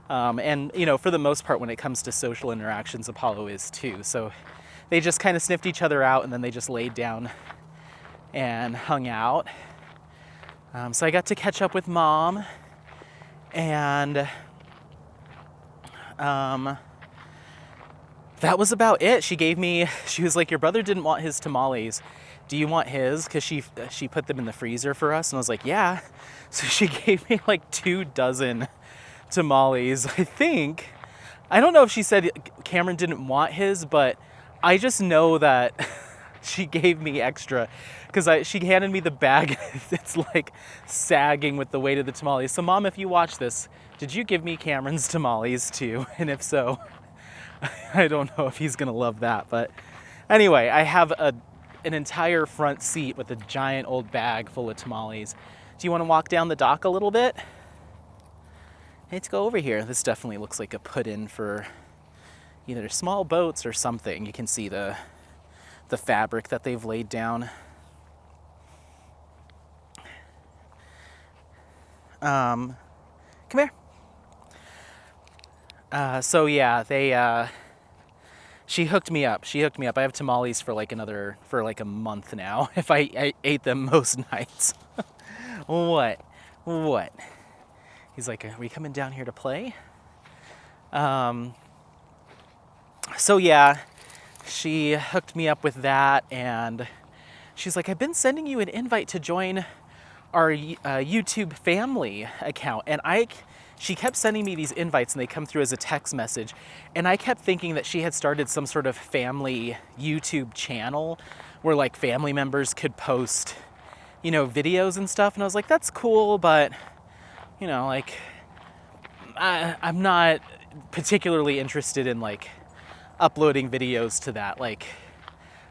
And, you know, for the most part, when it comes to social interactions, Apollo is too. So they just kind of sniffed each other out, and then they just laid down and hung out. So I got to catch up with Mom, and that was about it. She was like, your brother didn't want his tamales. Do you want his? Because she put them in the freezer for us. And I was like, yeah. So she gave me like 24 tamales, I think. I don't know if she said Cameron didn't want his, but I just know that she gave me extra, because she handed me the bag. It's like sagging with the weight of the tamales. So Mom, if you watch this, did you give me Cameron's tamales too? And if so, I don't know if he's gonna love that. But anyway, I have an entire front seat with a giant old bag full of tamales. Do you want to walk down the dock a little bit? Let's go over here. This definitely looks like a put-in for either small boats or something. You can see the fabric that they've laid down. Come here. So yeah, she hooked me up. She hooked me up. I have tamales for like a month now. If I ate them most nights. What? What? He's like, are we coming down here to play? So yeah, she hooked me up with that, and she's like, I've been sending you an invite to join our YouTube family account. And she kept sending me these invites, and they come through as a text message. And I kept thinking that she had started some sort of family YouTube channel where like family members could post, videos and stuff. And I was like, that's cool, but like, I'm not particularly interested in like uploading videos to that. Like,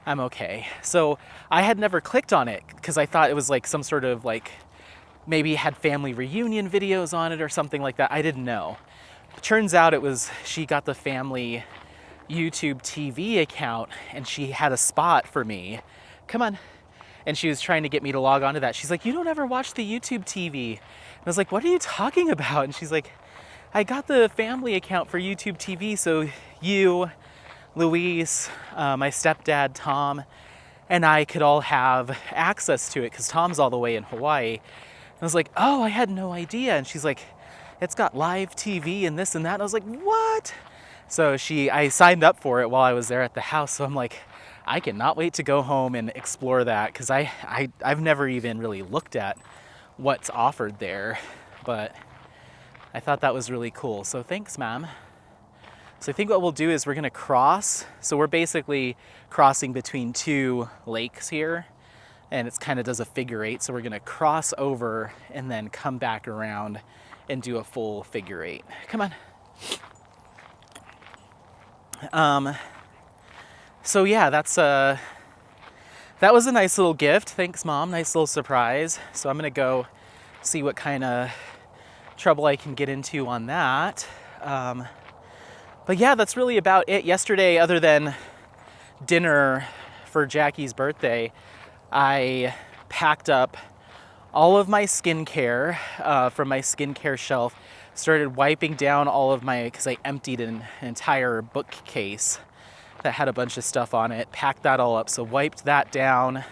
I'm okay. So I had never clicked on it because I thought it was like some sort of like, maybe it had family reunion videos on it or something like that. I didn't know. Turns out she got the family YouTube TV account, and she had a spot for me. Come on. And she was trying to get me to log on to that. She's like, you don't ever watch the YouTube TV. And I was like, what are you talking about? And she's like, I got the family account for YouTube TV, so you, Louise, my stepdad, Tom, and I could all have access to it because Tom's all the way in Hawaii. And I was like, oh, I had no idea. And she's like, it's got live TV and this and that. And I was like, what? So I signed up for it while I was there at the house. So I'm like, I cannot wait to go home and explore that, because I've never even really looked at what's offered there. But I thought that was really cool. So thanks, ma'am. So I think what we'll do is we're gonna cross. So we're basically crossing between two lakes here, and it's kind of does a figure eight. So we're gonna cross over and then come back around and do a full figure eight. Come on. So yeah, that was a nice little gift. Thanks, Mom. Nice little surprise. So I'm gonna go see what kind of trouble I can get into on that. But yeah, that's really about it. Yesterday, other than dinner for Jackie's birthday, I packed up all of my skincare from my skincare shelf, started wiping down all of because I emptied an entire bookcase that had a bunch of stuff on it, packed that all up. So wiped that down,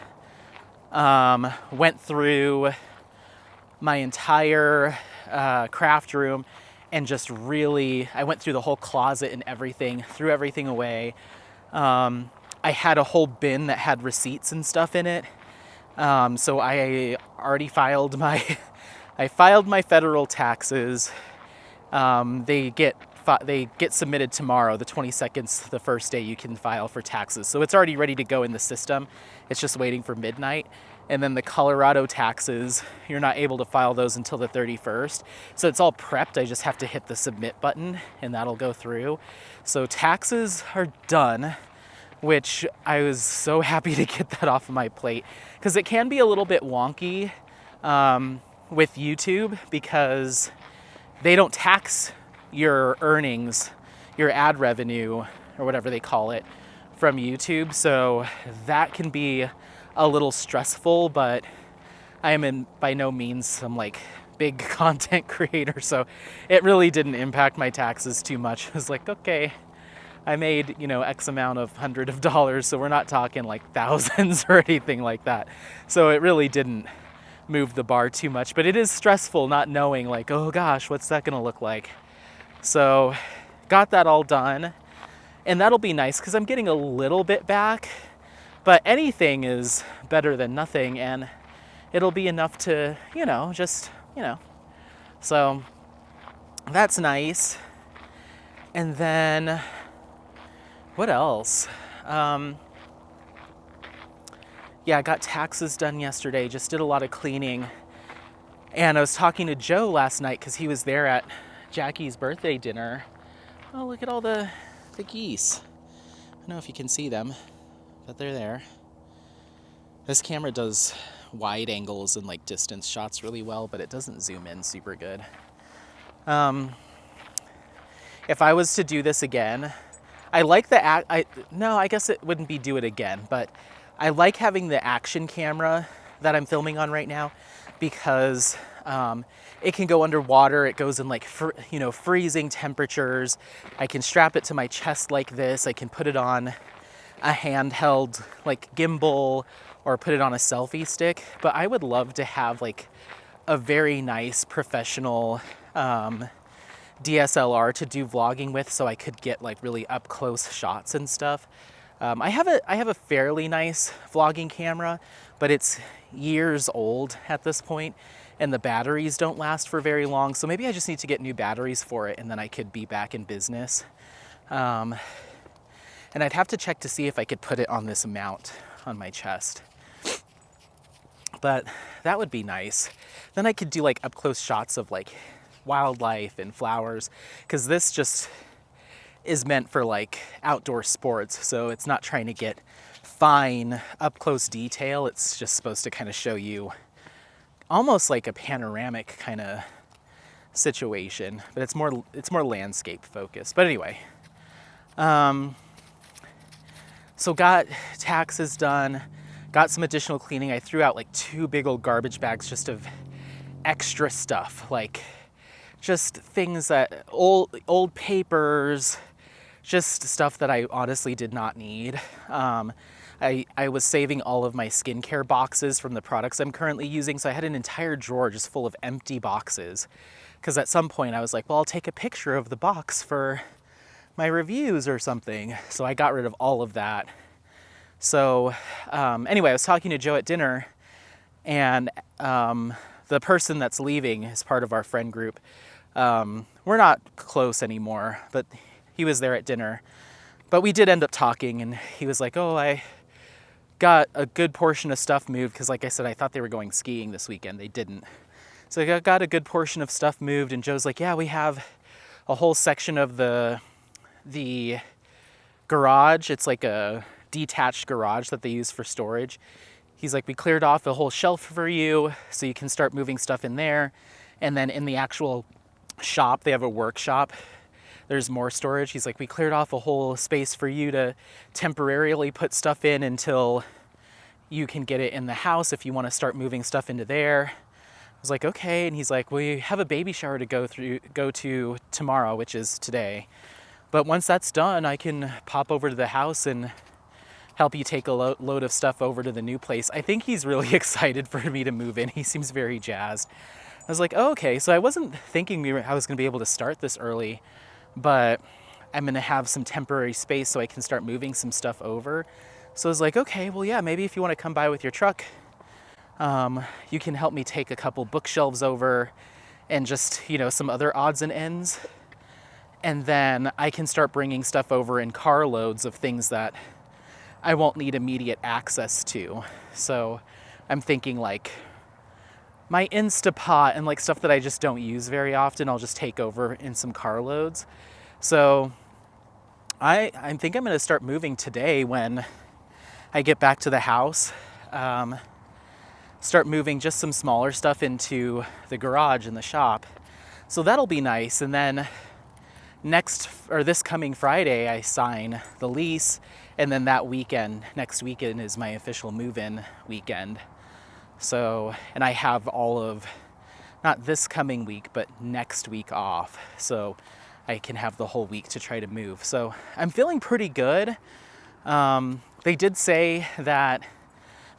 went through my entire craft room, and just really, I went through the whole closet and everything, threw everything away. I had a whole bin that had receipts and stuff in it. So I already filed my federal taxes. They get submitted tomorrow. The 22nd's the first day you can file for taxes. So it's already ready to go in the system. It's just waiting for midnight. And then the Colorado taxes, you're not able to file those until the 31st. So it's all prepped. I just have to hit the submit button and that'll go through. So taxes are done, which I was so happy to get that off of my plate, because it can be a little bit wonky with YouTube, because they don't tax your earnings, your ad revenue, or whatever they call it, from YouTube. So that can be a little stressful, but I am by no means some like big content creator, so it really didn't impact my taxes too much. I was like, okay, I made, X amount of hundred of dollars, so we're not talking like thousands or anything like that. So it really didn't move the bar too much, but it is stressful not knowing, like, oh gosh, what's that gonna look like? So got that all done, and that'll be nice because I'm getting a little bit back, but anything is better than nothing, and it'll be enough to, so that's nice. And then what else? Yeah, I got taxes done yesterday, just did a lot of cleaning. And I was talking to Joe last night because he was there at Jackie's birthday dinner. Oh, look at all the geese. I don't know if you can see them, but they're there. This camera does wide angles and like distance shots really well, but it doesn't zoom in super good. If I was to do this again, I like I guess it wouldn't be do it again, but I like having the action camera that I'm filming on right now, because It can go underwater. It goes in like, freezing temperatures. I can strap it to my chest like this. I can put it on a handheld like gimbal or put it on a selfie stick. But I would love to have like a very nice professional DSLR to do vlogging with, so I could get like really up close shots and stuff. I have a fairly nice vlogging camera, but it's years old at this point, and the batteries don't last for very long. So maybe I just need to get new batteries for it, and then I could be back in business. And I'd have to check to see if I could put it on this mount on my chest. But that would be nice. Then I could do like up close shots of like wildlife and flowers, because this just is meant for like outdoor sports. So it's not trying to get fine up close detail. It's just supposed to kind of show you almost like a panoramic kind of situation, but it's more landscape focused. But anyway, so got taxes done, got some additional cleaning. I threw out like 2 big old garbage bags just of extra stuff, like just things that old papers, just stuff that I honestly did not need. I was saving all of my skincare boxes from the products I'm currently using, so I had an entire drawer just full of empty boxes. Because at some point I was like, well, I'll take a picture of the box for my reviews or something. So I got rid of all of that. So anyway, I was talking to Joe at dinner, and the person that's leaving is part of our friend group. We're not close anymore, but he was there at dinner. But we did end up talking, and he was like, oh, I got a good portion of stuff moved, because like I said, I thought they were going skiing this weekend. They didn't. So I got a good portion of stuff moved, and Joe's like, yeah, we have a whole section of the garage. It's like a detached garage that they use for storage. He's like, we cleared off a whole shelf for you, so you can start moving stuff in there. And then in the actual shop, they have a workshop. There's more storage. He's like, we cleared off a whole space for you to temporarily put stuff in until you can get it in the house if you want to start moving stuff into there. I was like, okay. And he's like, we have a baby shower to go to tomorrow, which is today. But once that's done, I can pop over to the house and help you take a load of stuff over to the new place. I think he's really excited for me to move in. He seems very jazzed. I was like, oh, okay. So I wasn't thinking I was going to be able to start this early, but I'm going to have some temporary space so I can start moving some stuff over. So I was like, okay, well, yeah, maybe if you want to come by with your truck, you can help me take a couple bookshelves over and just, some other odds and ends. And then I can start bringing stuff over in carloads of things that I won't need immediate access to. So I'm thinking like my Instapot and like stuff that I just don't use very often, I'll just take over in some carloads. So I think I'm going to start moving today when I get back to the house. Start moving just some smaller stuff into the garage and the shop. So that'll be nice. And then this coming Friday, I sign the lease. And then next weekend is my official move-in weekend. So, and I have all of, not this coming week, but next week off. So I can have the whole week to try to move. So I'm feeling pretty good. They did say that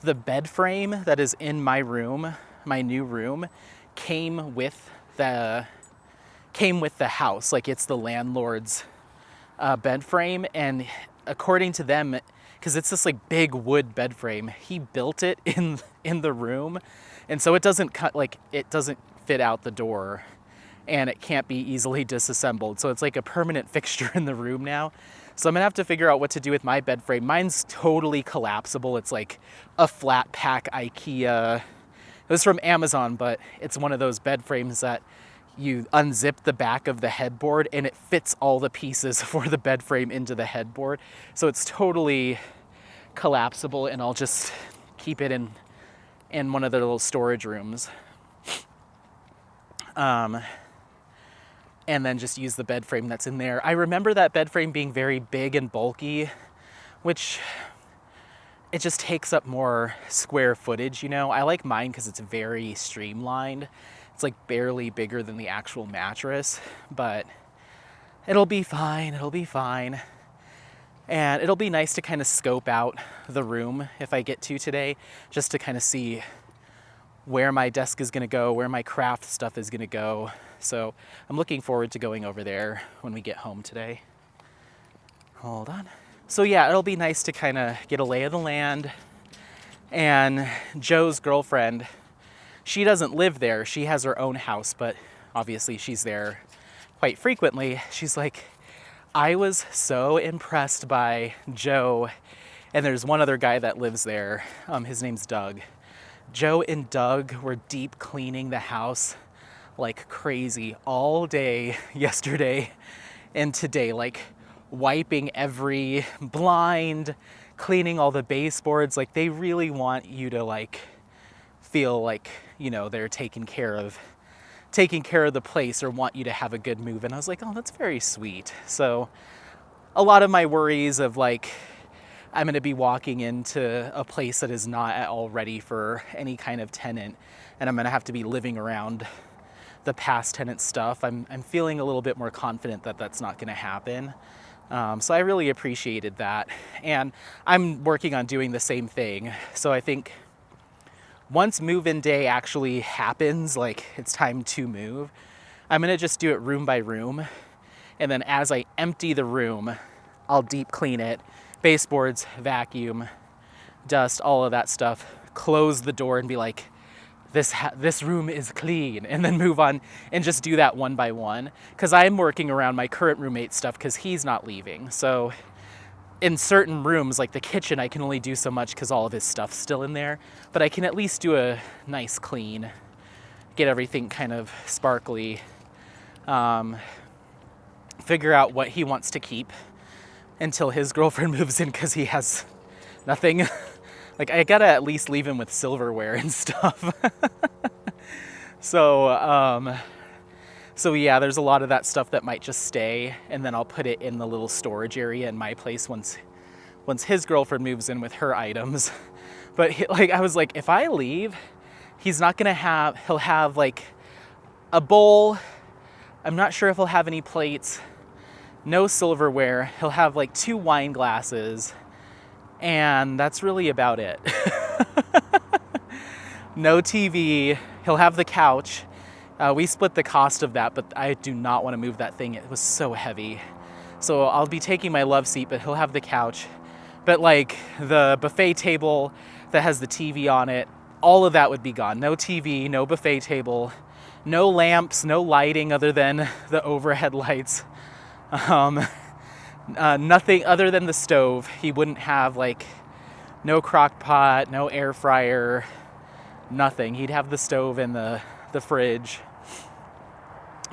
the bed frame that is in my room, my new room, came with the house. Like, it's the landlord's bed frame. And according to them, because it's this like big wood bed frame, he built it in the room, and so it doesn't fit out the door, and it can't be easily disassembled. So it's like a permanent fixture in the room now. So I'm gonna have to figure out what to do with my bed frame. Mine's totally collapsible. It's like a flat pack IKEA. It was from Amazon, but it's one of those bed frames that you unzip the back of the headboard and it fits all the pieces for the bed frame into the headboard. So it's totally collapsible, and I'll just keep it in one of the little storage rooms. And then just use the bed frame that's in there. I remember that bed frame being very big and bulky, which it just takes up more square footage, I like mine because it's very streamlined. It's like barely bigger than the actual mattress, but it'll be fine. It'll be fine. And it'll be nice to kind of scope out the room if I get to today, just to kind of see where my desk is going to go, where my craft stuff is going to go. So I'm looking forward to going over there when we get home today. Hold on. So yeah, it'll be nice to kind of get a lay of the land. And Joe's girlfriend, she doesn't live there. She has her own house, but obviously she's there quite frequently. She's like, I was so impressed by Joe, and there's one other guy that lives there. His name's Doug. Joe and Doug were deep cleaning the house like crazy all day yesterday and today, like wiping every blind, cleaning all the baseboards. Like they really want you to like feel like, you know, they're taking care of the place or want you to have a good move. And I was like, oh, that's very sweet. So a lot of my worries of like, I'm going to be walking into a place that is not at all ready for any kind of tenant, and I'm going to have to be living around the past tenant stuff. I'm feeling a little bit more confident that that's not going to happen. So I really appreciated that. And I'm working on doing the same thing. So I think once move-in day actually happens, like it's time to move, I'm going to just do it room by room. And then as I empty the room, I'll deep clean it, baseboards, vacuum, dust, all of that stuff, close the door and be like, this room is clean, and then move on and just do that one by one. Because I'm working around my current roommate's stuff because he's not leaving. So in certain rooms, like the kitchen, I can only do so much because all of his stuff's still in there. But I can at least do a nice clean, get everything kind of sparkly, figure out what he wants to keep until his girlfriend moves in because he has nothing. Like I gotta at least leave him with silverware and stuff. So yeah, there's a lot of that stuff that might just stay, and then I'll put it in the little storage area in my place once his girlfriend moves in with her items. But I was like, if I leave, he'll have like a bowl. I'm not sure if he'll have any plates, no silverware. He'll have like 2 wine glasses, and that's really about it. No TV. He'll have the couch. We split the cost of that, but I do not want to move that thing. It was so heavy. So I'll be taking my love seat, but he'll have the couch. But like the buffet table that has the TV on it, all of that would be gone. No TV, no buffet table, no lamps, no lighting other than the overhead lights. Nothing other than the stove. He wouldn't have like no crock pot, no air fryer, nothing. He'd have the stove and the fridge.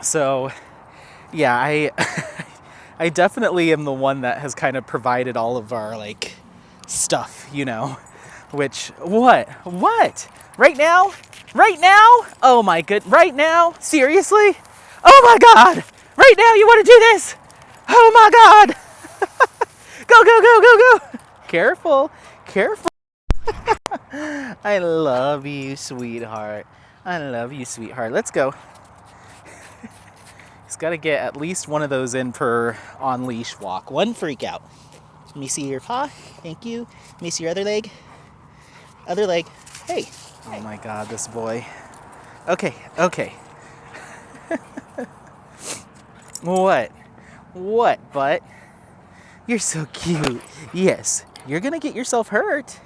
So yeah, I definitely am the one that has kind of provided all of our like stuff, you know, which what right now, oh my good, right now, seriously, oh my god, right now you want to do this, oh my god. Go. Careful. I love you, sweetheart. Let's go. He's got to get at least one of those in per on-leash walk. One freak out. Let me see your paw. Thank you. Let me see your other leg. Hey. Oh my god, this boy. Okay. What, butt? You're so cute. Yes, you're gonna get yourself hurt.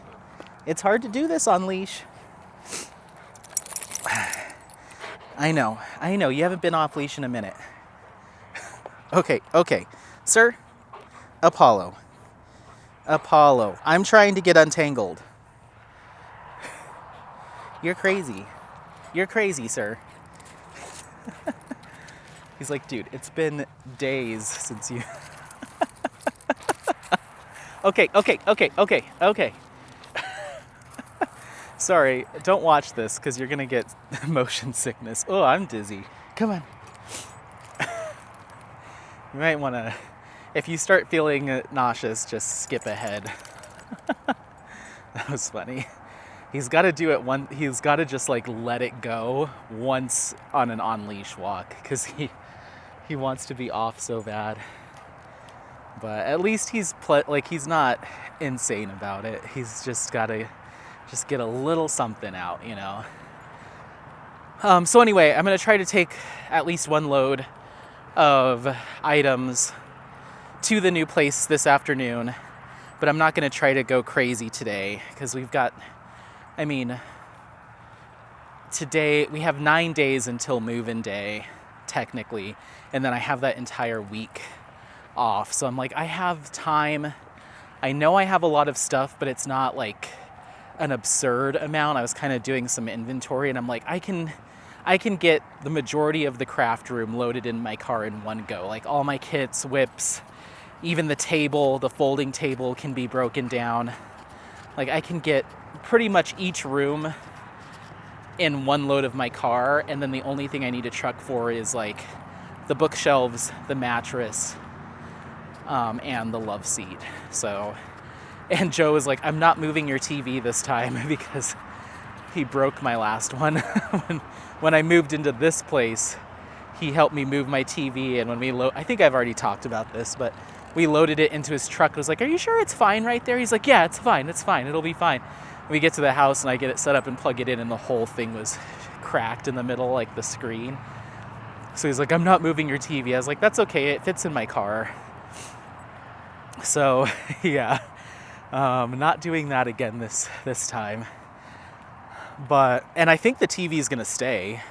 It's hard to do this on leash. I know. You haven't been off leash in a minute. Okay. Sir, Apollo. I'm trying to get untangled. You're crazy, sir. He's like, dude, it's been days since you... Okay. Sorry, don't watch this because you're going to get motion sickness. Oh, I'm dizzy. Come on. You might want to, if you start feeling nauseous, just skip ahead. That was funny. He's got to do it one. He's got to just like let it go once on an on-leash walk because he wants to be off so bad. But at least he's he's not insane about it. He's just got to just get a little something out, you know. So anyway, I'm gonna try to take at least one load of items to the new place this afternoon, but I'm not gonna try to go crazy today because we've got, I mean, today we have 9 days until move-in day, technically, and then I have that entire week off. So I'm like, I have time. I know I have a lot of stuff, but it's not like an absurd amount. I was kind of doing some inventory and I'm like, I can get the majority of the craft room loaded in my car in one go. Like all my kits, whips, even the table, the folding table can be broken down. Like I can get pretty much each room in one load of my car, and then the only thing I need a truck for is like the bookshelves, the mattress, and the love seat. So, and Joe was like, I'm not moving your TV this time because he broke my last one. when I moved into this place, he helped me move my TV, and when we I think I've already talked about this, but we loaded it into his truck. I was like, are you sure it's fine right there? He's like, yeah, it's fine, it'll be fine. We get to the house and I get it set up and plug it in, and the whole thing was cracked in the middle, like the screen. So he's like, I'm not moving your TV. I was like, that's okay, it fits in my car. So yeah, not doing that again this time. And I think the TV is gonna stay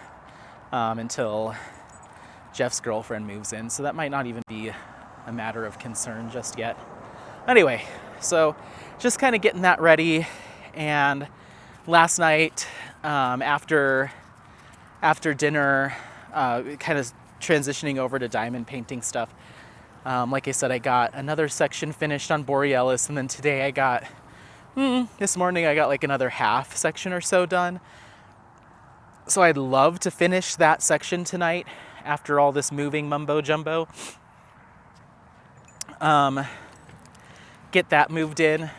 until Jeff's girlfriend moves in, so that might not even be a matter of concern just yet. Anyway, so just kind of getting that ready. And last night, after dinner, kind of transitioning over to diamond painting stuff, like I said, I got another section finished on Borealis, and then today I got, this morning I got like another half section or so done. So I'd love to finish that section tonight after all this moving mumbo jumbo. Get that moved in,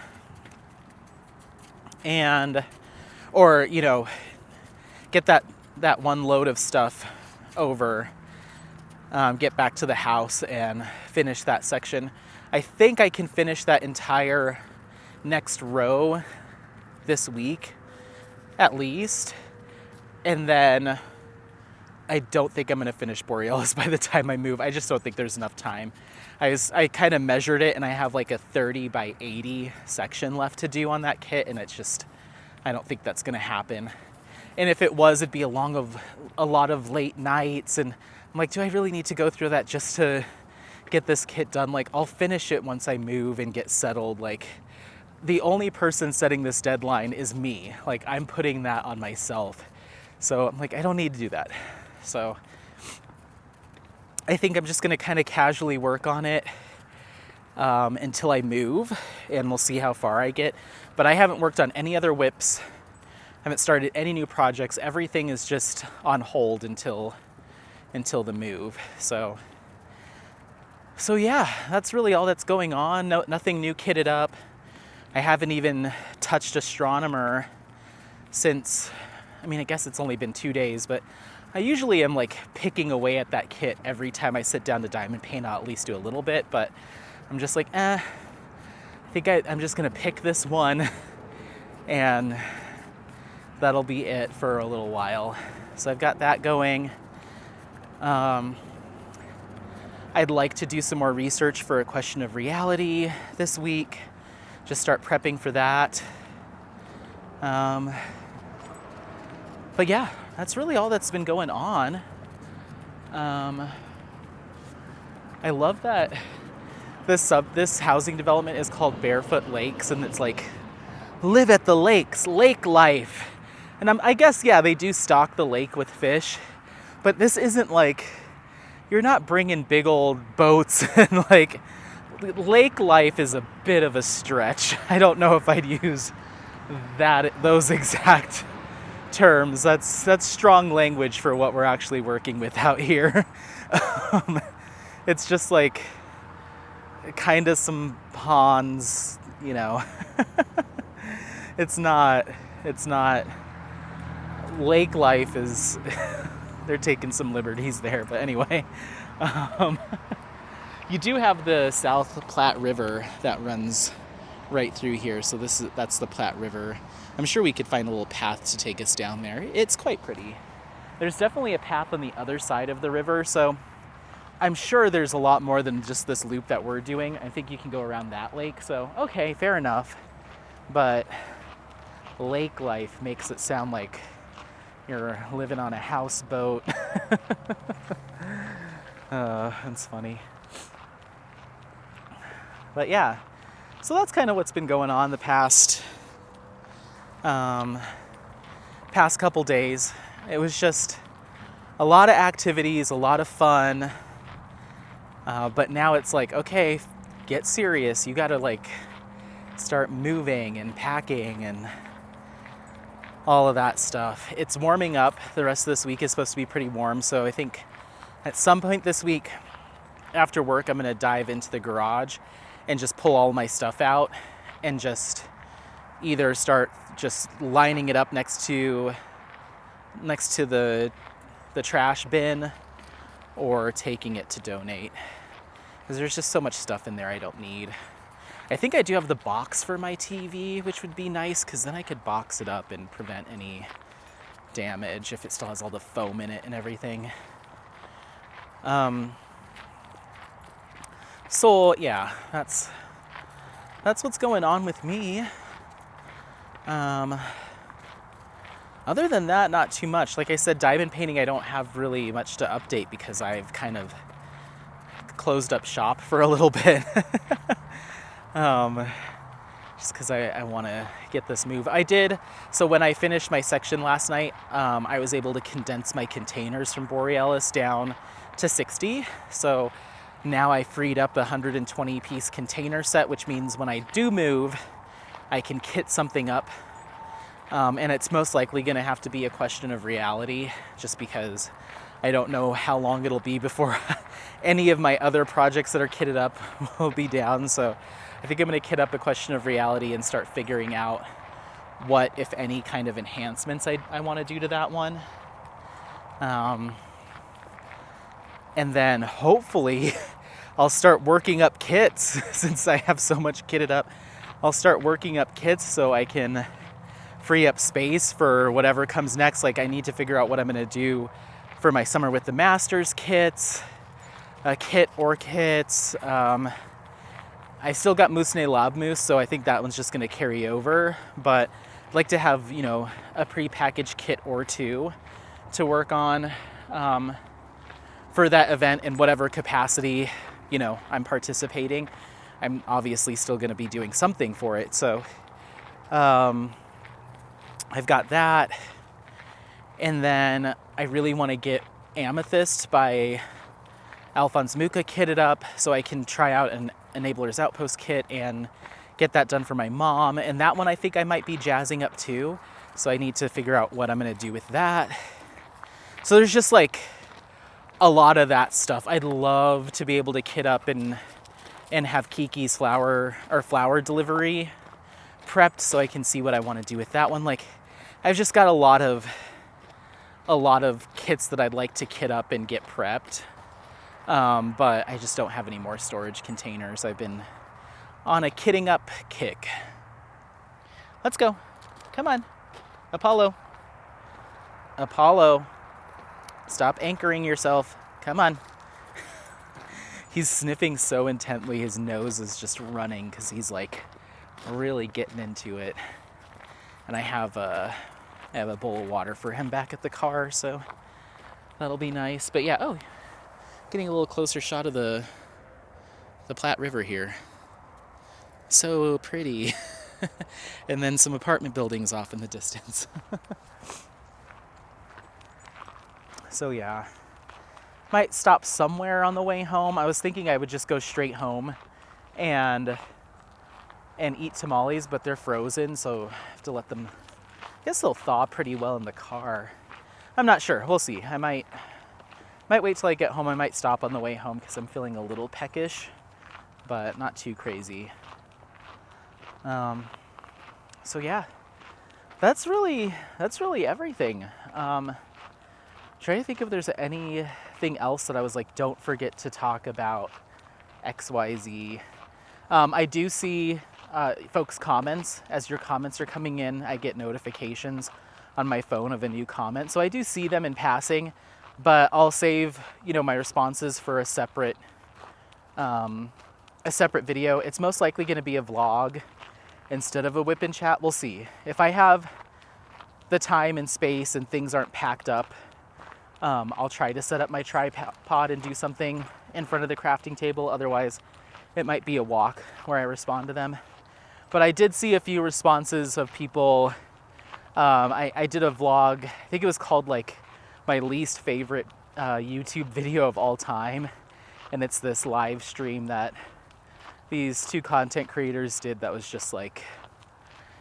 or get that one load of stuff over, get back to the house and finish that section. I think I can finish that entire next row this week, at least. And then I don't think I'm going to finish Borealis by the time I move. I just don't think there's enough time. I kind of measured it, and I have like a 30 by 80 section left to do on that kit, and it's just, I don't think that's going to happen. And if it was, it'd be a lot of late nights, and I'm like, do I really need to go through that just to get this kit done? Like, I'll finish it once I move and get settled. Like, the only person setting this deadline is me. Like, I'm putting that on myself. So I'm like, I don't need to do that. So I think I'm just going to kind of casually work on it until I move, and we'll see how far I get. But I haven't worked on any other whips. Haven't started any new projects. Everything is just on hold until the move. So yeah, that's really all that's going on. Nothing new kitted up. I haven't even touched Astronomer since, I guess it's only been 2 days, but I usually am like picking away at that kit every time I sit down to diamond paint. I'll at least do a little bit, but I'm just like, I think I'm just gonna pick this one, and that'll be it for a little while. So I've got that going. I'd like to do some more research for A Question of Reality this week. Just start prepping for that. But yeah, that's really all that's been going on. I love that this housing development is called Barefoot Lakes, and it's like, live at the lakes, lake life. And I guess, yeah, they do stock the lake with fish, but this isn't like, you're not bringing big old boats and like, lake life is a bit of a stretch. I don't know if I'd use those exact terms. That's strong language for what we're actually working with out here. It's just like kind of some ponds, It's not It's not, lake life is, they're taking some liberties there, but anyway. Um, you do have the South Platte River that runs right through here, so that's the Platte River. I'm sure we could find a little path to take us down there. It's quite pretty. There's definitely a path on the other side of the river, so I'm sure there's a lot more than just this loop that we're doing. I think you can go around that lake, so okay, fair enough. But lake life makes it sound like you're living on a houseboat. That's funny. But yeah, so that's kind of what's been going on the past couple days. It was just a lot of activities, a lot of fun. But now it's like, okay, get serious. You gotta like start moving and packing and all of that stuff. It's warming up. The rest of this week is supposed to be pretty warm. So I think at some point this week after work, I'm gonna dive into the garage and just pull all my stuff out and just either start just lining it up next to the trash bin or taking it to donate. Because there's just so much stuff in there I don't need. I think I do have the box for my TV, which would be nice because then I could box it up and prevent any damage if it still has all the foam in it and everything. So yeah, that's what's going on with me. Other than that, not too much. Like I said, diamond painting, I don't have really much to update because I've kind of closed up shop for a little bit. Just because I want to get this move. I did, so when I finished my section last night, I was able to condense my containers from Borealis down to 60. So now I freed up a 120 piece container set, which means when I do move, I can kit something up. And it's most likely going to have to be a question of reality, just because I don't know how long it'll be before any of my other projects that are kitted up will be down. So I think I'm going to kit up a question of reality and start figuring out what, if any, kind of enhancements I want to do to that one. And then hopefully I'll start working up kits since I have so much kitted up. I'll start working up kits so I can free up space for whatever comes next. Like I need to figure out what I'm going to do for my Summer with the Masters kits, kits. I still got Moussenet Lab Mousse, so I think that one's just going to carry over. But I'd like to have, a pre-packaged kit or two to work on for that event in whatever capacity, I'm participating. I'm obviously still going to be doing something for it. So I've got that. And then I really want to get Amethyst by Alphonse Mucha kitted up so I can try out an Enabler's Outpost kit and get that done for my mom. And that one I think I might be jazzing up too. So I need to figure out what I'm going to do with that. So there's just like a lot of that stuff. I'd love to be able to kit up and have Kiki's flower delivery prepped so I can see what I want to do with that one. Like I've just got a lot of kits that I'd like to kit up and get prepped. But I just don't have any more storage containers. I've been on a kitting up kick. Let's go. Come on. Apollo. Stop anchoring yourself. Come on. He's sniffing so intently, his nose is just running because he's like really getting into it. And I have a bowl of water for him back at the car, so that'll be nice. But yeah, getting a little closer shot of the Platte River here. So pretty. And then some apartment buildings off in the distance. So yeah, might stop somewhere on the way home. I was thinking I would just go straight home and eat tamales, but they're frozen, so I have to let them, I guess they'll thaw pretty well in the car. I'm not sure, we'll see. I might wait till I get home. I might stop on the way home because I'm feeling a little peckish, but not too crazy. So yeah, that's really everything. Trying to think if there's anything else that I was like, don't forget to talk about XYZ. I do see folks' comments. As your comments are coming in, I get notifications on my phone of a new comment. So I do see them in passing, but I'll save, my responses for a separate video. It's most likely going to be a vlog instead of a whip and chat. We'll see. If I have the time and space and things aren't packed up, I'll try to set up my tripod and do something in front of the crafting table. Otherwise, it might be a walk where I respond to them. But I did see a few responses of people. I did a vlog, I think it was called like my least favorite YouTube video of all time. And it's this live stream that these two content creators did that was just like,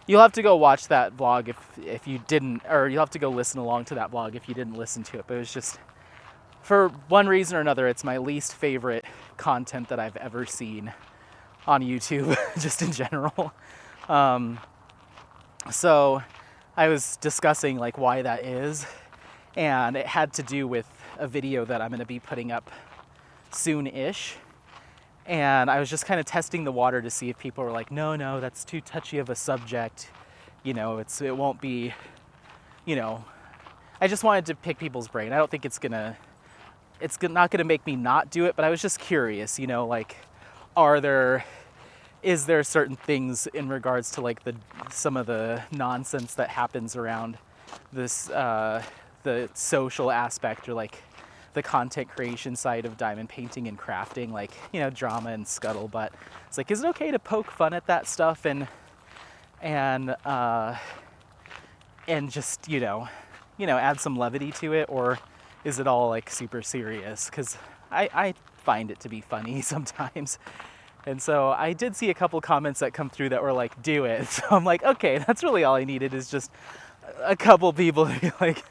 you'll have to go watch that vlog if you didn't, or you'll have to go listen along to that vlog if you didn't listen to it. But it was just, for one reason or another, it's my least favorite content that I've ever seen on YouTube, just in general. So I was discussing like why that is, and it had to do with a video that I'm going to be putting up soon-ish. And I was just kind of testing the water to see if people were like, no, that's too touchy of a subject. It won't be, I just wanted to pick people's brain. I don't think it's not gonna make me not do it, but I was just curious, like, is there certain things in regards to like some of the nonsense that happens around this, the social aspect, or like the content creation side of diamond painting and crafting, like, drama and scuttlebutt. It's like, is it okay to poke fun at that stuff and just, add some levity to it? Or is it all like super serious? Because I find it to be funny sometimes. And so I did see a couple comments that come through that were like, do it. So I'm like, okay, that's really all I needed, is just a couple people to be like,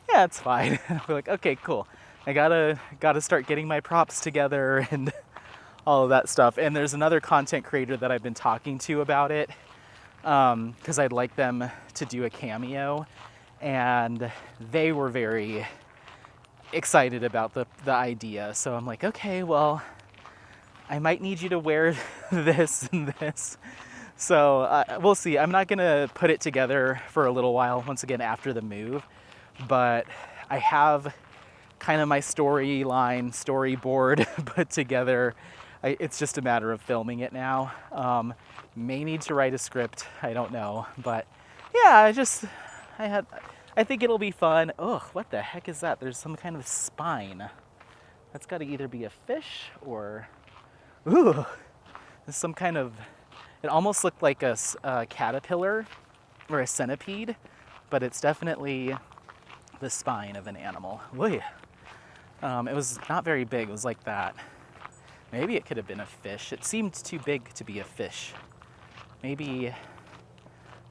yeah, it's fine. And I'll be like, okay, cool. I gotta start getting my props together and all of that stuff. And there's another content creator that I've been talking to about it, because I'd like them to do a cameo, and they were very excited about the idea. So I'm like, okay, well, I might need you to wear this and this. So we'll see. I'm not gonna put it together for a little while, once again, after the move, but I have kind of my storyboard put together. It's just a matter of filming it now. May need to write a script, I don't know, but yeah, I think it'll be fun. Ugh, what the heck is that? There's some kind of spine. That's got to either be a fish or, ooh, there's some kind of, it almost looked like a caterpillar or a centipede, but it's definitely the spine of an animal. Whoa. It was not very big. It was like that. Maybe it could have been a fish. It seemed too big to be a fish. Maybe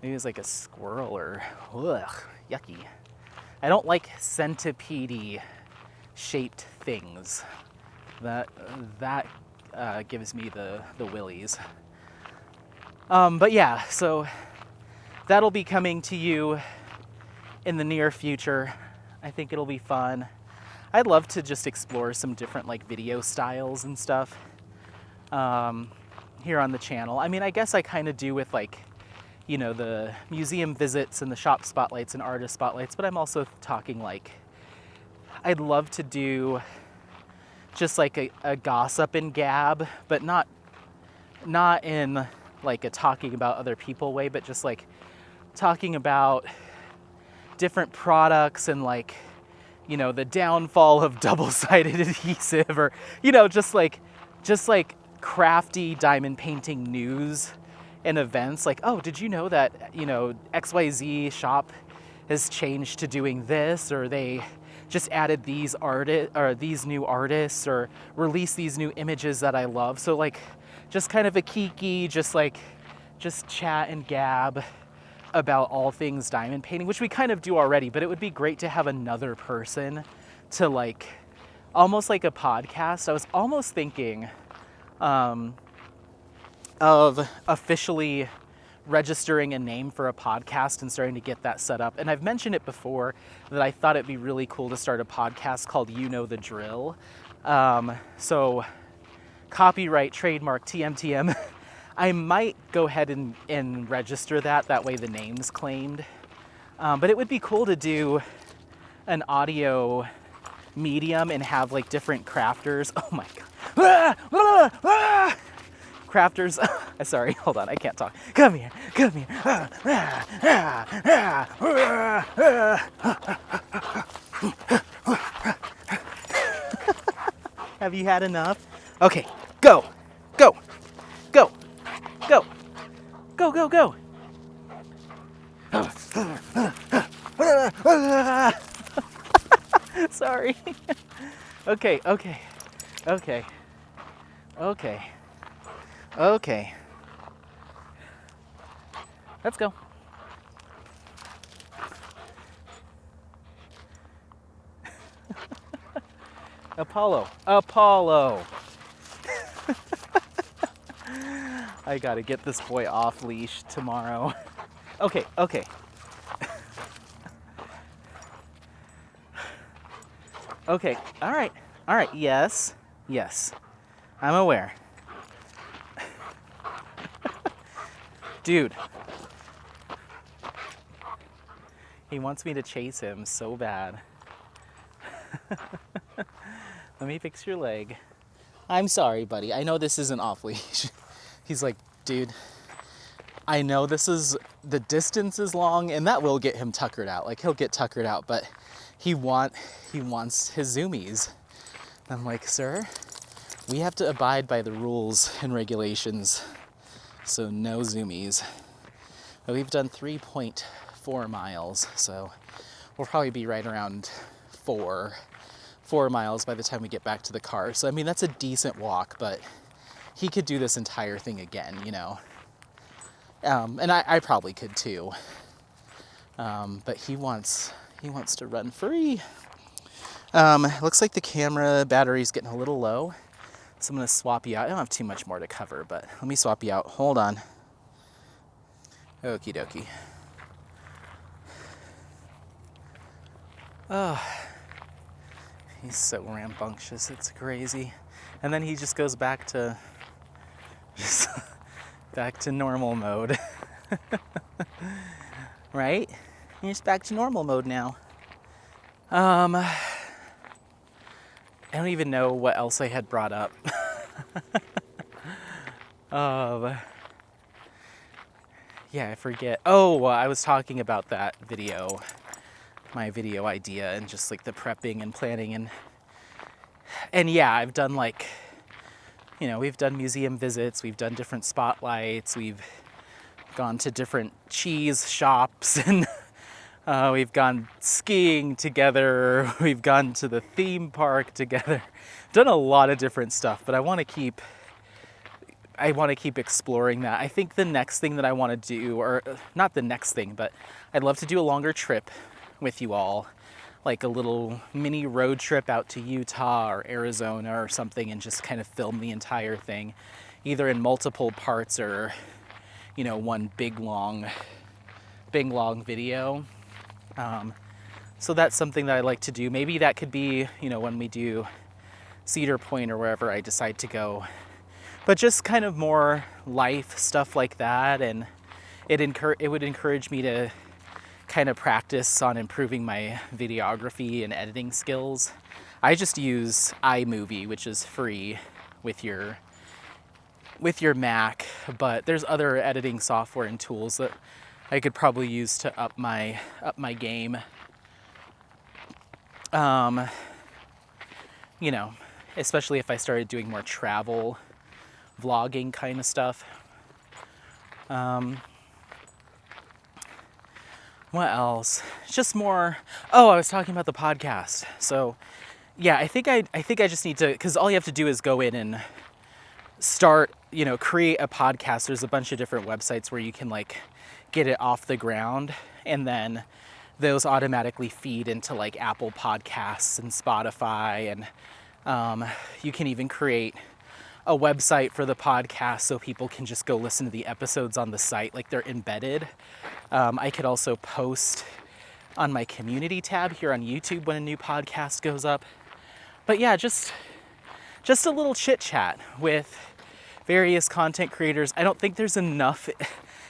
it was like a squirrel or, ugh, yucky. I don't like centipede shaped things. That gives me the willies. But yeah, so that'll be coming to you in the near future. I think it'll be fun. I'd love to just explore some different like video styles and stuff here on the channel. I mean, I guess I kind of do with like, the museum visits and the shop spotlights and artist spotlights, but I'm also talking like, I'd love to do just like a gossip and gab, but not in like a talking about other people way, but just like talking about different products and like, the downfall of double-sided adhesive, or, just like crafty diamond painting news and events. Like, oh, did you know that, XYZ shop has changed to doing this, or they just added these new artists, or released these new images that I love. So like, just kind of a kiki, just chat and gab about all things diamond painting, which we kind of do already, but it would be great to have another person to like, almost like a podcast. I was almost thinking of officially registering a name for a podcast and starting to get that set up. And I've mentioned it before that I thought it'd be really cool to start a podcast called You Know the Drill. So copyright, trademark, TMTM. I might go ahead and register that. That way the name's claimed. But it would be cool to do an audio medium and have like different crafters. Oh my God. Crafters. Sorry, hold on, I can't talk. Come here, come here. Have you had enough? Okay, go, go, go, go, go, go, go. Sorry. Okay, okay, okay, okay, okay. Let's go. Apollo, Apollo. I gotta get this boy off leash tomorrow. Okay, okay. Okay, all right, yes, yes, I'm aware. Dude, he wants me to chase him so bad. Let me fix your leg. I'm sorry, buddy. I know this isn't off leash. He's like, dude, I know this is, the distance is long and that will get him tuckered out. Like he'll get tuckered out, but he wants his zoomies. I'm like, sir, we have to abide by the rules and regulations. So no zoomies. But we've done 3.4 miles. So we'll probably be right around 4 miles by the time we get back to the car. So, I mean, that's a decent walk, but he could do this entire thing again, you know. And I probably could too. But he wants to run free. Looks like the camera battery's getting a little low. So I'm gonna swap you out. I don't have too much more to cover, but let me swap you out. Hold on. Okie dokie. Oh, he's so rambunctious, it's crazy. And then he just goes back to normal mode. Right? He's back to normal mode now. I don't even know what else I had brought up. Yeah, I forget. Oh, I was talking about that video, my video idea, and just like the prepping and planning and yeah, I've done like, you know, we've done museum visits, we've done different spotlights, we've gone to different cheese shops, and we've gone skiing together, we've gone to the theme park together, done a lot of different stuff, but I want to keep exploring that. I think the next thing that I want to do, or not the next thing, but I'd love to do a longer trip with you all, like a little mini road trip out to Utah or Arizona or something, and just kind of film the entire thing, either in multiple parts or, you know, one big long video. So that's something that I like to do. Maybe that could be, you know, when we do Cedar Point or wherever I decide to go. But just kind of more life stuff like that, and it would encourage me to kind of practice on improving my videography and editing skills. I just use iMovie, which is free with your Mac, but there's other editing software and tools that I could probably use to up my game. You know, especially if I started doing more travel vlogging kind of stuff. What else? Just more. Oh, I was talking about the podcast. So, yeah, I think I just need to, because all you have to do is go in and start, you know, create a podcast. There's a bunch of different websites where you can like get it off the ground, and then those automatically feed into like Apple Podcasts and Spotify, and you can even create a website for the podcast so people can just go listen to the episodes on the site, like they're embedded. I could also post on my community tab here on YouTube when a new podcast goes up. But yeah, just a little chit chat with various content creators. I don't think there's enough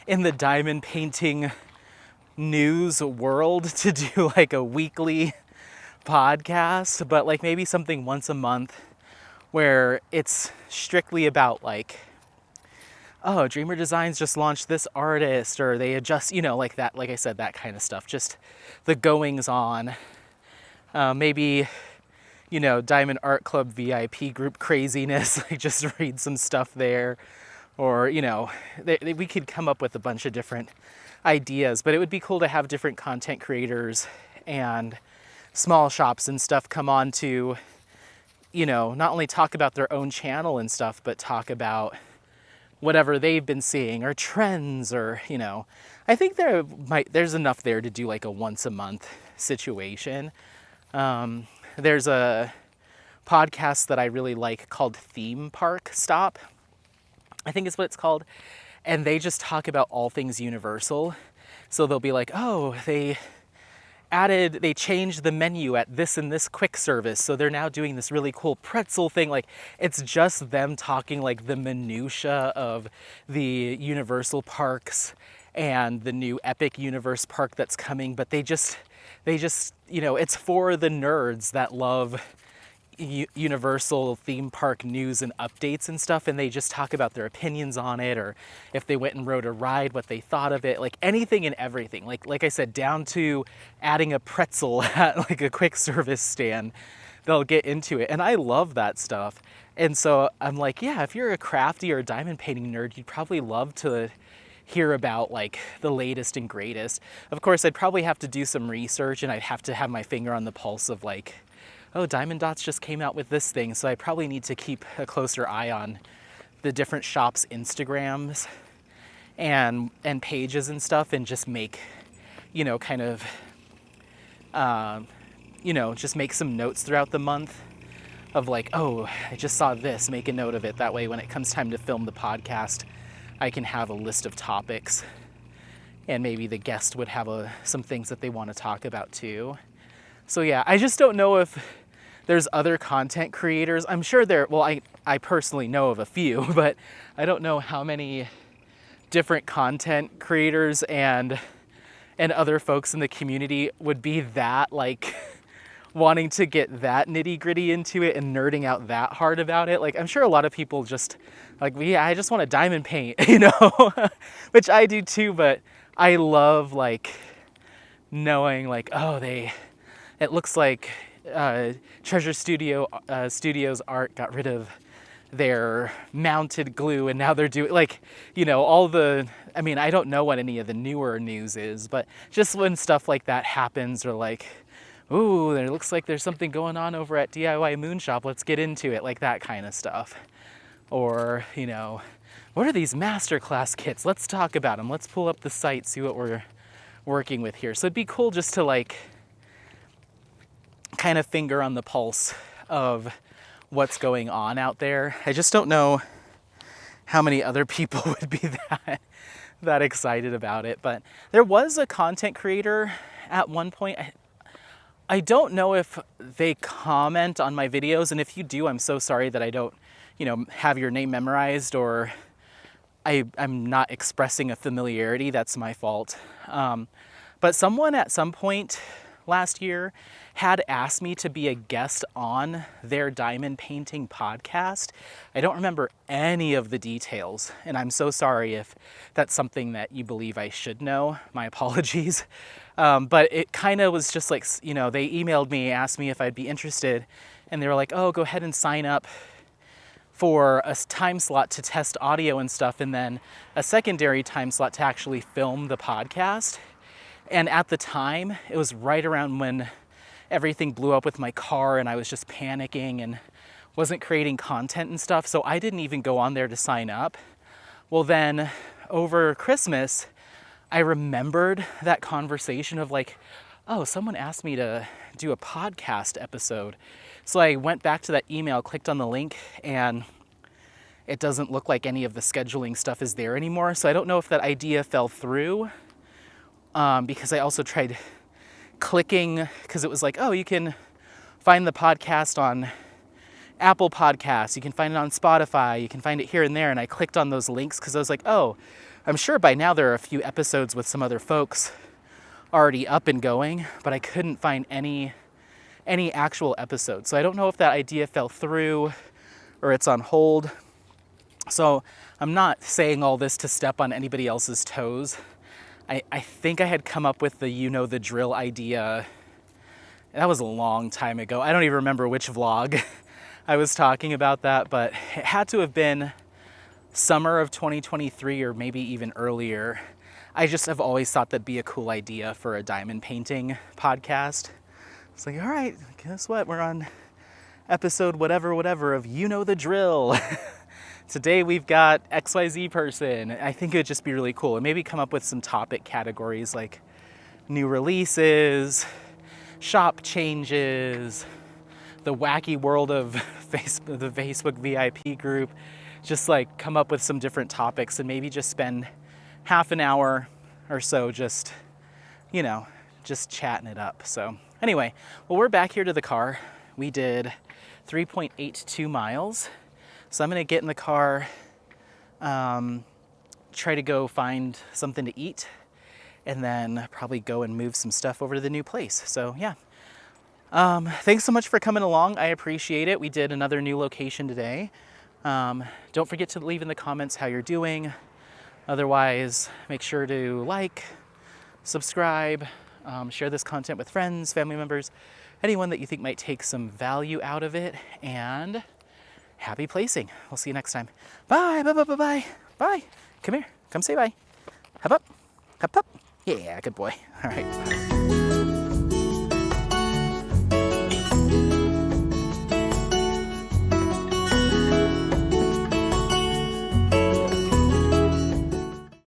in the diamond painting news world to do like a weekly podcast, but like maybe something once a month where it's strictly about like, oh, Dreamer Designs just launched this artist, or they adjust, like that, like I said, that kind of stuff, just the goings on. Maybe, Diamond Art Club VIP group craziness, like just read some stuff there. Or, we could come up with a bunch of different ideas, but it would be cool to have different content creators and small shops and stuff come on to, not only talk about their own channel and stuff, but talk about whatever they've been seeing or trends or, I think there's enough there to do like a once a month situation. There's a podcast that I really like called Theme Park Stop, I think is what it's called. And they just talk about all things Universal. So they'll be like, oh, they changed the menu at this and this quick service. So they're now doing this really cool pretzel thing. Like, it's just them talking like the minutia of the Universal parks and the new Epic Universe park that's coming. But they just, it's for the nerds that love Universal theme park news and updates and stuff, and they just talk about their opinions on it, or if they went and rode a ride, what they thought of it, like anything and everything. Like I said, down to adding a pretzel at like a quick service stand, they'll get into it, and I love that stuff. And so I'm like, yeah, if you're a crafty or a diamond painting nerd, you'd probably love to hear about like the latest and greatest. Of course, I'd probably have to do some research, and I'd have to have my finger on the pulse of like, oh, Diamond Dots just came out with this thing, so I probably need to keep a closer eye on the different shops' Instagrams and pages and stuff, and just make, just make some notes throughout the month of like, oh, I just saw this, make a note of it. That way when it comes time to film the podcast, I can have a list of topics, and maybe the guest would have some things that they want to talk about too. So yeah, I just don't know if there's other content creators. I'm sure I personally know of a few, but I don't know how many different content creators and other folks in the community would be that like wanting to get that nitty gritty into it and nerding out that hard about it. Like, I'm sure a lot of people just like, yeah, I just want to diamond paint, which I do too, but I love like knowing like, oh, it looks like Treasure Studios Art got rid of their mounted glue, and now they're doing like, I don't know what any of the newer news is, but just when stuff like that happens, or like, ooh, there looks like there's something going on over at DIY Moonshop, let's get into it, like that kind of stuff. Or, what are these masterclass kits? Let's talk about them. Let's pull up the site, see what we're working with here. So it'd be cool just to like kind of finger on the pulse of what's going on out there. I just don't know how many other people would be that excited about it. But there was a content creator at one point. I don't know if they comment on my videos, and if you do, I'm so sorry that I don't, have your name memorized, or I'm not expressing a familiarity. That's my fault. But someone at some point last year had asked me to be a guest on their diamond painting podcast. I don't remember any of the details, and I'm so sorry if that's something that you believe I should know. My apologies. But it kind of was just like, they emailed me, asked me if I'd be interested, and they were like, oh, go ahead and sign up for a time slot to test audio and stuff, and then a secondary time slot to actually film the podcast. And at the time, it was right around when everything blew up with my car, and I was just panicking and wasn't creating content and stuff, so I didn't even go on there to sign up. Well, then over Christmas, I remembered that conversation of like, oh, someone asked me to do a podcast episode. So I went back to that email, clicked on the link, and it doesn't look like any of the scheduling stuff is there anymore. So I don't know if that idea fell through, because I also tried clicking, because it was like, oh, you can find the podcast on Apple Podcasts, you can find it on Spotify, you can find it here and there. And I clicked on those links because I was like, oh, I'm sure by now there are a few episodes with some other folks already up and going, but I couldn't find any actual episodes. So I don't know if that idea fell through or it's on hold. So I'm not saying all this to step on anybody else's toes. I think I had come up with the you know the drill idea. That was a long time ago. I don't even remember which vlog I was talking about that, but it had to have been summer of 2023 or maybe even earlier. I just have always thought that'd be a cool idea for a diamond painting podcast. It's like, all right, guess what? We're on episode whatever of You Know the Drill. Today we've got XYZ person. I think it would just be really cool. And maybe come up with some topic categories like new releases, shop changes, the wacky world of the Facebook VIP group. Just like come up with some different topics and maybe just spend half an hour or so just, just chatting it up. So anyway, well, we're back here to the car. We did 3.82 miles. So I'm gonna get in the car, try to go find something to eat, and then probably go and move some stuff over to the new place. So yeah, thanks so much for coming along. I appreciate it. We did another new location today. Don't forget to leave in the comments how you're doing. Otherwise, make sure to like, subscribe, share this content with friends, family members, anyone that you think might take some value out of it, and happy placing. We'll see you next time. Bye, bye, bye, bye, bye, bye. Come here, come say bye. Hop up, hop up. Yeah, good boy. All right.